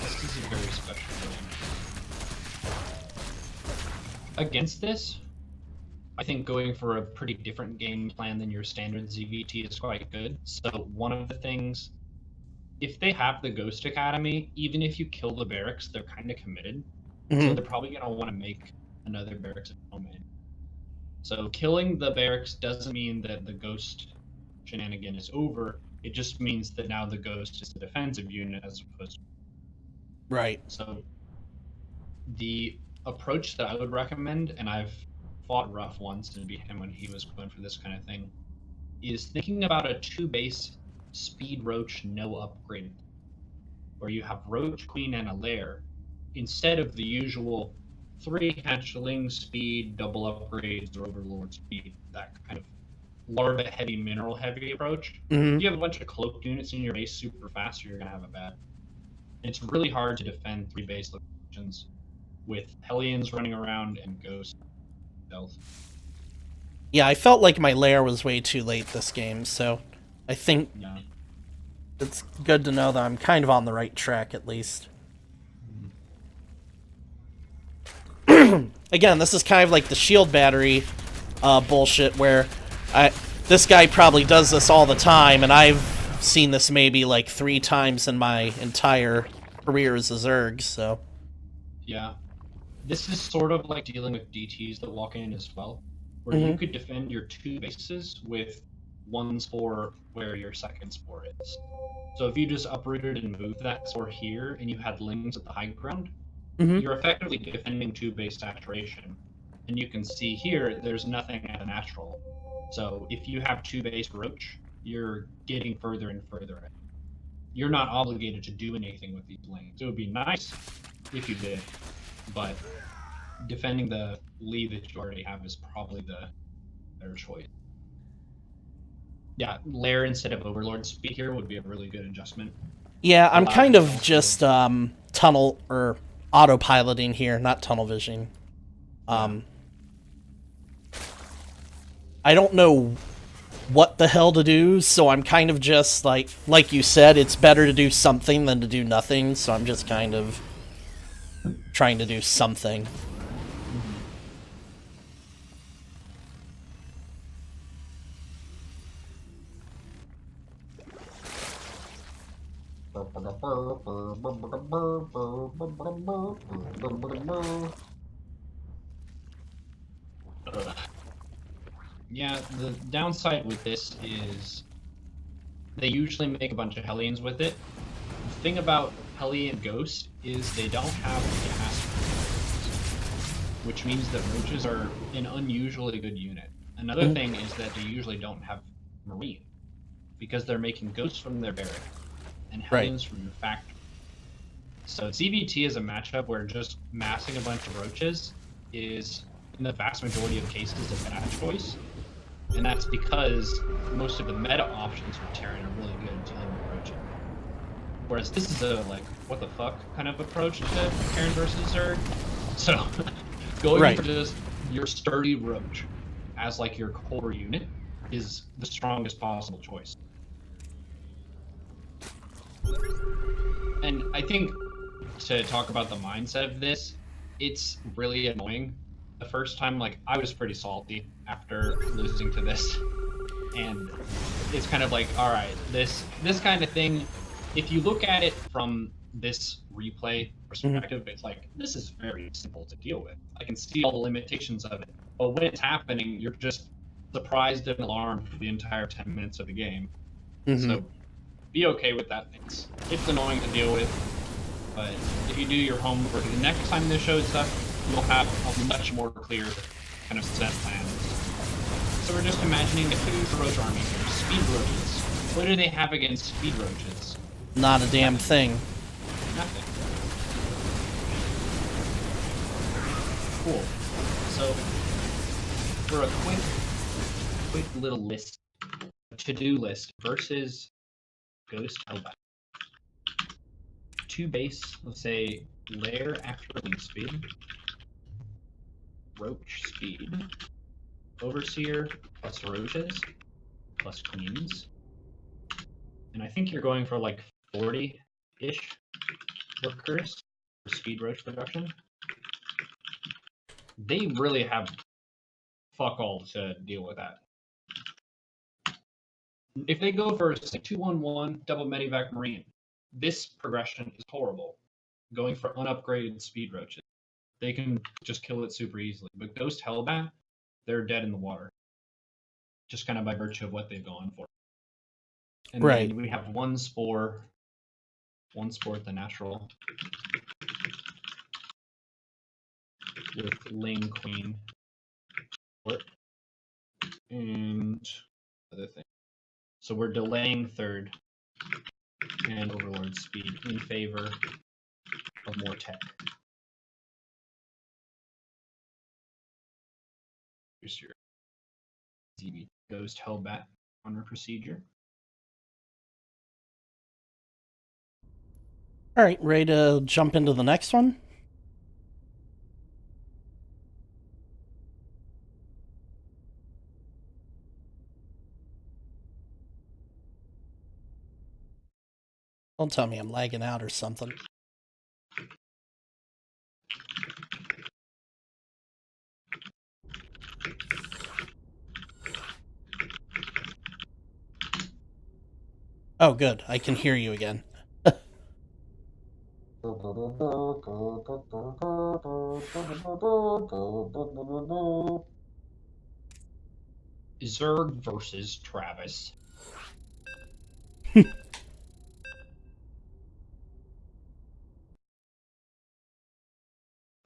This is a very special game. Against this, I think going for a pretty different game plan than your standard ZVT is quite good. So one of the things, if they have the Ghost Academy, even if you kill the barracks, they're kind of committed. So they're probably going to want to make another barracks at home. So killing the barracks doesn't mean that the ghost shenanigan is over. It just means that now the ghost is the defensive unit as opposed to... Right. So the approach that I would recommend, and I've fought Ruff once and beat him when he was going for this kind of thing, is thinking about a 2-base speed roach no upgrade, where you have roach queen and a lair instead of the usual 3 hatchling speed, double upgrades, or overlord speed, that kind of larva heavy, mineral heavy approach. If you have a bunch of cloaked units in your base super fast, you're gonna have a bad. And it's really hard to defend 3 base locations with Hellions running around and ghosts stealth. Yeah, I felt like my lair was way too late this game, so I think it's good to know that I'm kind of on the right track at least. Again, this is kind of like the shield battery bullshit where this guy probably does this all the time, and I've seen this maybe like 3 times in my entire career as a Zerg, so... Yeah. This is sort of like dealing with DTs that walk in as well, where you could defend your 2 bases with 1 spore where your 2nd spore is. So if you just uprooted and moved that spore here, and you had lings at the high ground, you're effectively defending 2 base saturation. And you can see here, there's nothing at a natural. So if you have 2 base roach, you're getting further and further in. You're not obligated to do anything with these lanes. It would be nice if you did, but defending the lead that you already have is probably the better choice. Yeah, lair instead of overlord speed here would be a really good adjustment. Yeah, I'm kind of just tunnel or autopiloting here, not tunnel vision. I don't know what the hell to do, so I'm kind of just like you said, it's better to do something than to do nothing, so I'm just kind of trying to do something. Yeah, the downside with this is they usually make a bunch of Hellions with it. The thing about Hellion Ghost is they don't have gas, which means that roaches are an unusually good unit. Another thing is that they usually don't have Marine, because they're making ghosts from their barrack and Hellions from your factory. So CVT is a matchup where just massing a bunch of roaches is, in the vast majority of cases, a bad choice. And that's because most of the meta options for Terran are really good at dealing with roaches. Whereas this is a, like, what the fuck kind of approach to Karen versus Zerg. So, going for just your sturdy Roach as, like, your core unit is the strongest possible choice. And I think, to talk about the mindset of this, it's really annoying. The first time, like, I was pretty salty after losing to this. And it's kind of like, all right, this kind of thing, if you look at it from this replay perspective, it's like, this is very simple to deal with. I can see all the limitations of it. But when it's happening, you're just surprised and alarmed for the entire 10 minutes of the game. So be okay with that. It's annoying to deal with, but if you do your homework, the next time this shows up, you'll have a much more clear kind of set plan. So we're just imagining the huge roach army here, speed roaches. What do they have against speed roaches? Not a damn thing. Nothing. Cool. So, for a quick little list, to-do list versus Ghost Hellbat. 2 base, let's say, lair after wing speed, roach speed, overseer plus roaches plus queens, and I think you're going for like 40-ish workers for speed roach production. They really have fuck all to deal with that. If they go for say 2-1-1 double medivac marine, this progression is horrible. Going for unupgraded speed roaches, they can just kill it super easily. But Ghost Hellbat, they're dead in the water, just kind of by virtue of what they've gone for. And then we have one spore at the natural with lane queen and other thing. So we're delaying third and overlord speed in favor of more tech. Here's your ZB Ghost Hellbat honor procedure. All right, ready to jump into the next one? Don't tell me I'm lagging out or something. Oh, good. I can hear you again. Zerg versus Travis.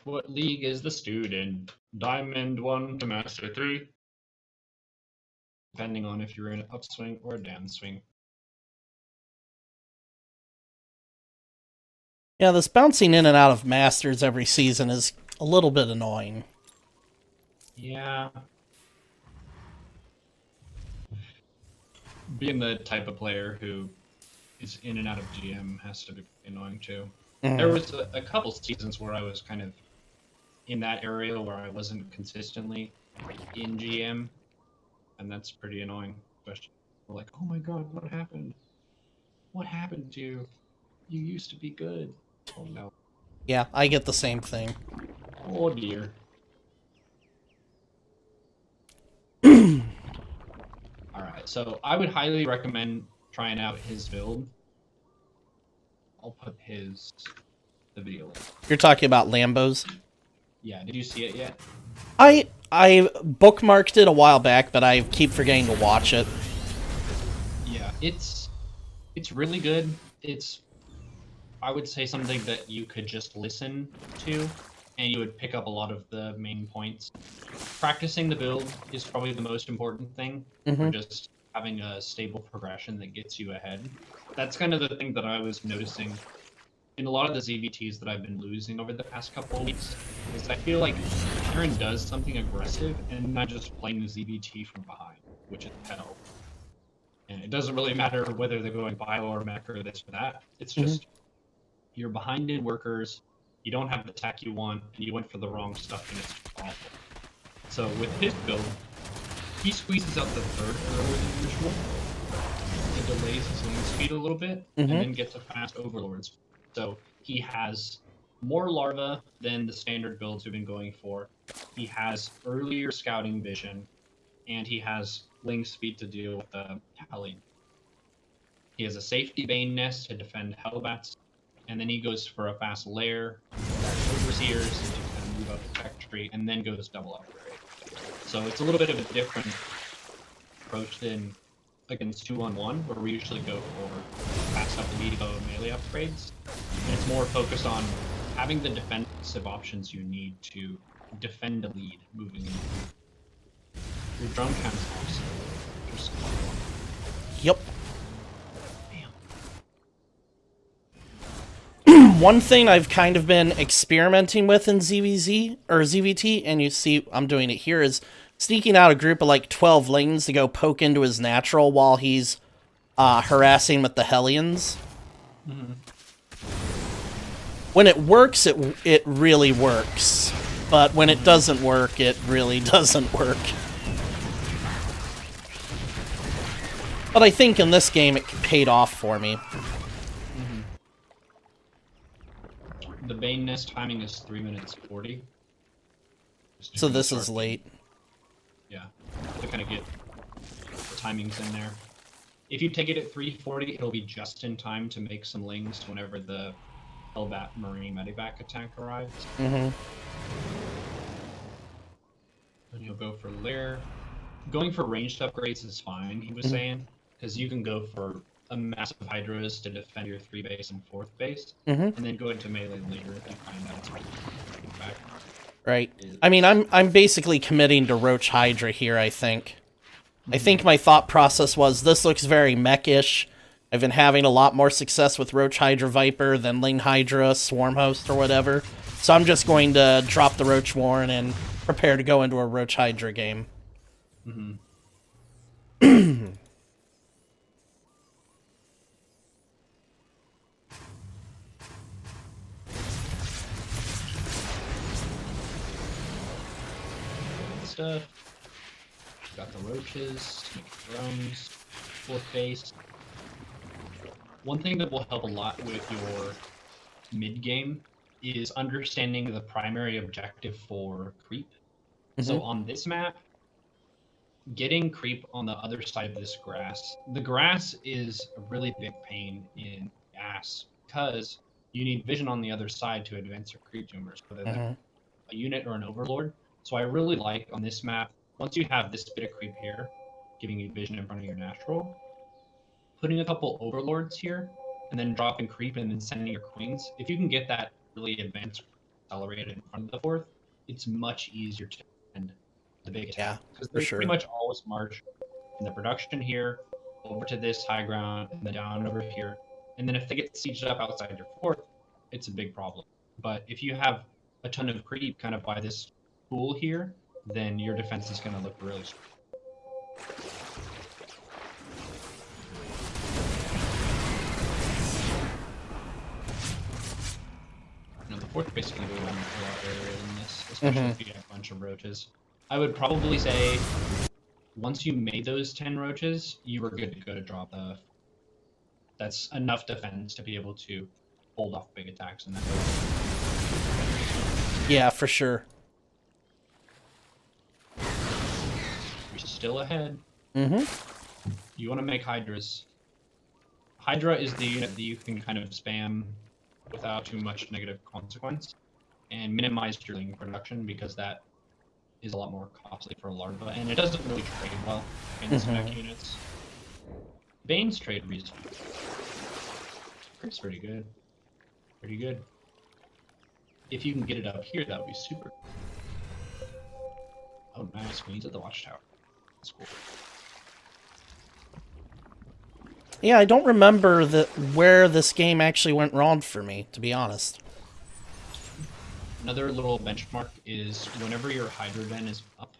What league is the student? Diamond 1 to Master 3. Depending on if you're in an upswing or a downswing. Yeah, this bouncing in and out of Masters every season is a little bit annoying. Yeah. Being the type of player who is in and out of GM has to be annoying too. There was a couple seasons where I was kind of in that area where I wasn't consistently in GM, and that's pretty annoying. Especially like, oh my god, what happened? What happened to you? You used to be good. Oh no. Yeah, I get the same thing. Oh dear. Alright, so I would highly recommend trying out his build. I'll put the video link. You're talking about Lambos? Yeah, did you see it yet? I bookmarked it a while back, but I keep forgetting to watch it. Yeah, it's really good. It's, I would say, something that you could just listen to, and you would pick up a lot of the main points. Practicing the build is probably the most important thing, or just having a stable progression that gets you ahead. That's kind of the thing that I was noticing in a lot of the ZVTs that I've been losing over the past couple of weeks, is I feel like Karen does something aggressive and not just playing the ZVT from behind, which is hell. And doesn't really matter whether they're going bio or mech or this or that. It's just you're behind in workers, you don't have the tech you want, and you went for the wrong stuff, and it's awful. So with his build, he squeezes out the third earlier than usual. It delays his wing speed a little bit, and then gets a fast overlords. So he has more larva than the standard builds we've been going for. He has earlier scouting vision, and he has wing speed to deal with the Hellion. He has a safety Bane nest to defend Hellbats, and then he goes for a fast lair, overseers to kind of move up the tech tree, and then goes double upgrade. So it's a little bit of a different approach than against 2-on-1, where we usually go for fast up lead melee upgrades. And it's more focused on having the defensive options you need to defend a lead moving in. Your drone count's awesome. Just Yep. One thing I've kind of been experimenting with in ZVZ or ZVT, and you see I'm doing it here, is sneaking out a group of like 12 lanes to go poke into his natural while he's harassing with the Hellions. When it works, it really works. But when it doesn't work, it really doesn't work. But I think in this game it paid off for me. The Bane nest timing is 3 minutes 40. So this is late. Yeah, to kind of get the timings in there. If you take it at 3:40, it'll be just in time to make some lings whenever the Hellbat Marine Medivac attack arrives. Then you'll go for lair. Going for ranged upgrades is fine, he was saying, because you can go for a massive Hydras to defend your 3 base and 4th base, and then go into melee later if you find that it's back. Right. I mean, I'm basically committing to Roach Hydra here, I think. I think my thought process was, this looks very mech-ish. I've been having a lot more success with Roach Hydra Viper than Ling Hydra, Swarm Host, or whatever. So I'm just going to drop the Roach Warren and prepare to go into a Roach Hydra game. Stuff. Got the roaches, drones, 4th base. One thing that will help a lot with your mid game is understanding the primary objective for creep. So on this map, getting creep on the other side of this grass. The grass is a really big pain in the ass because you need vision on the other side to advance your creep tumors, whether they're a unit or an overlord. So I really like on this map, once you have this bit of creep here, giving you vision in front of your natural, putting a couple overlords here, and then dropping creep and then sending your queens. If you can get that really advanced accelerated in front of the 4th, it's much easier to defend the big attack. Because they pretty much always march in the production here, over to this high ground, and then down over here. And then if they get sieged up outside your 4th, it's a big problem. But if you have a ton of creep kind of by this pool here, then your defense is going to look really strong. You know, the 4th basically goes on a lot earlier than this, especially if you have a bunch of roaches. I would probably say once you made those 10 roaches, you were good to go to drop the... That's enough defense to be able to hold off big attacks in that way. Yeah, for sure. You're still ahead. You want to make Hydras. Hydra is the unit that you can kind of spam without too much negative consequence and minimize your ling production, because that is a lot more costly for a larva, and it doesn't really trade well against mech units. Bane's trade reasonable. It's pretty good. Pretty good. If you can get it up here, that would be super. Oh, nice. Queens at the watchtower. That's cool. Yeah, I don't remember where this game actually went wrong for me, to be honest. Another little benchmark is whenever your Hydra den is up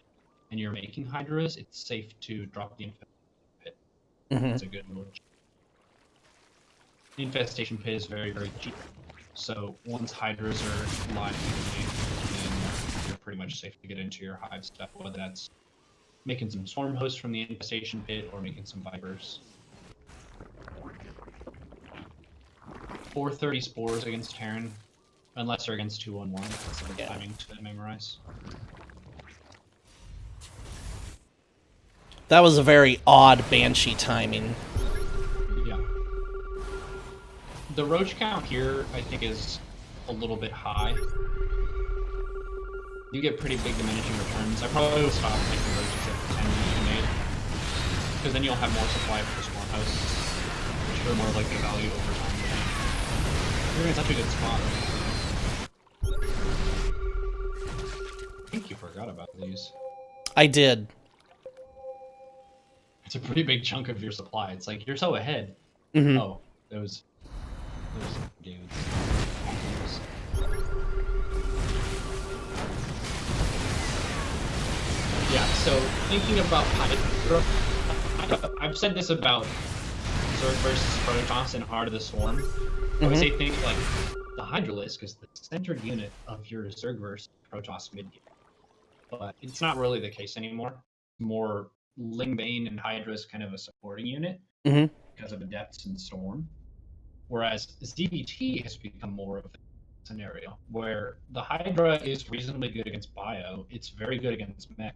and you're making Hydras, it's safe to drop the Infinite Pit. It's a good roach. The infestation pit is very, very cheap. So once hydras are live, then you're pretty much safe to get into your hive stuff, whether that's making some swarm hosts from the infestation pit or making some vipers. 430 spores against Terran, unless they're against 2-on-1. That's a good timing to memorize. That was a very odd Banshee timing. Yeah. The roach count here, I think, is a little bit high. You get pretty big diminishing returns. I probably would stop making roaches at 10 you made, because then you'll have more supply for the spawn hosts, which are more likely to value over time. You're in such a good spot right now. I think you forgot about these. I did. It's a pretty big chunk of your supply. It's like, you're so ahead. Mm-hmm. Oh, those dudes. Yeah, so thinking about Hydra, I've said this about Zerg versus Protoss and Heart of the Swarm. I would say think like the Hydralisk is the centered unit of your Zerg versus Protoss mid game. But it's not really the case anymore. More Lingbane and Hydra is kind of a supporting unit because of Adepts and Storm. Whereas ZVT has become more of a scenario where the Hydra is reasonably good against Bio. It's very good against Mech.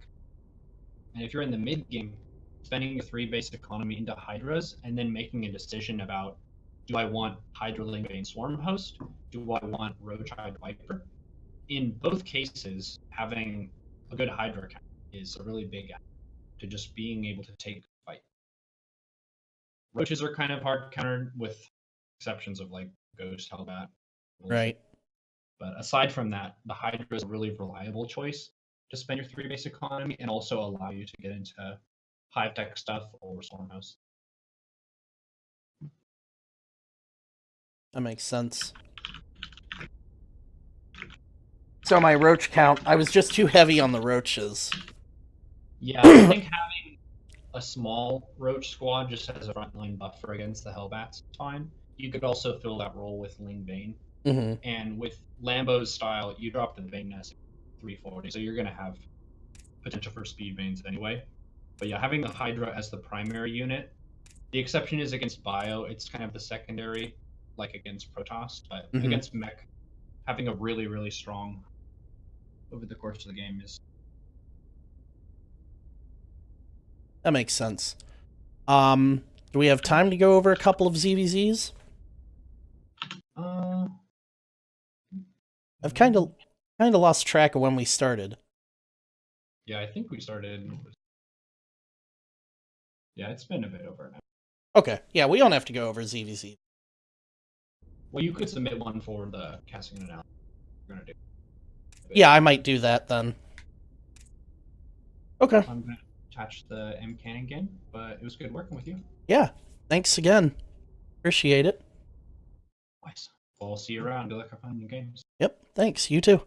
And if you're in the mid game, spending your 3 basic economy into Hydras and then making a decision about, do I want Hydra Lingbane Swarm Host? Do I want Roach Hydra Viper? In both cases, having a good Hydra count is a really big add to just being able to take a fight. Roaches are kind of hard countered with exceptions of like Ghost, Hellbat. Right. But aside from that, the Hydra is a really reliable choice to spend your 3 basic economy and also allow you to get into Hive Tech stuff or Storm House. That makes sense. So my roach count, I was just too heavy on the roaches. Yeah, I think having a small roach squad just as a frontline buffer against the Hellbats is fine. You could also fill that role with Ling Bane. And with Lambo's style, you drop the Bane Nest 340, so you're going to have potential for speed Banes anyway. But yeah, having the Hydra as the primary unit, the exception is against Bio. It's kind of the secondary, like against Protoss. But against Mech, having a really, really strong over the course of the game is... That makes sense. Do we have time to go over a couple of ZVZs? I've kind of lost track of when we started. Yeah, I think we started... Yeah, it's been a bit over now. Okay, yeah, we don't have to go over ZVZ. Well, you could submit one for the casting and analysis we're going to do. Yeah, I might do that then. Okay. I'm going to attach the MCAN again, but it was good working with you. Yeah, thanks again. Appreciate it. Nice. Well, I'll see you around. Good luck on your games. Yep, thanks. You too.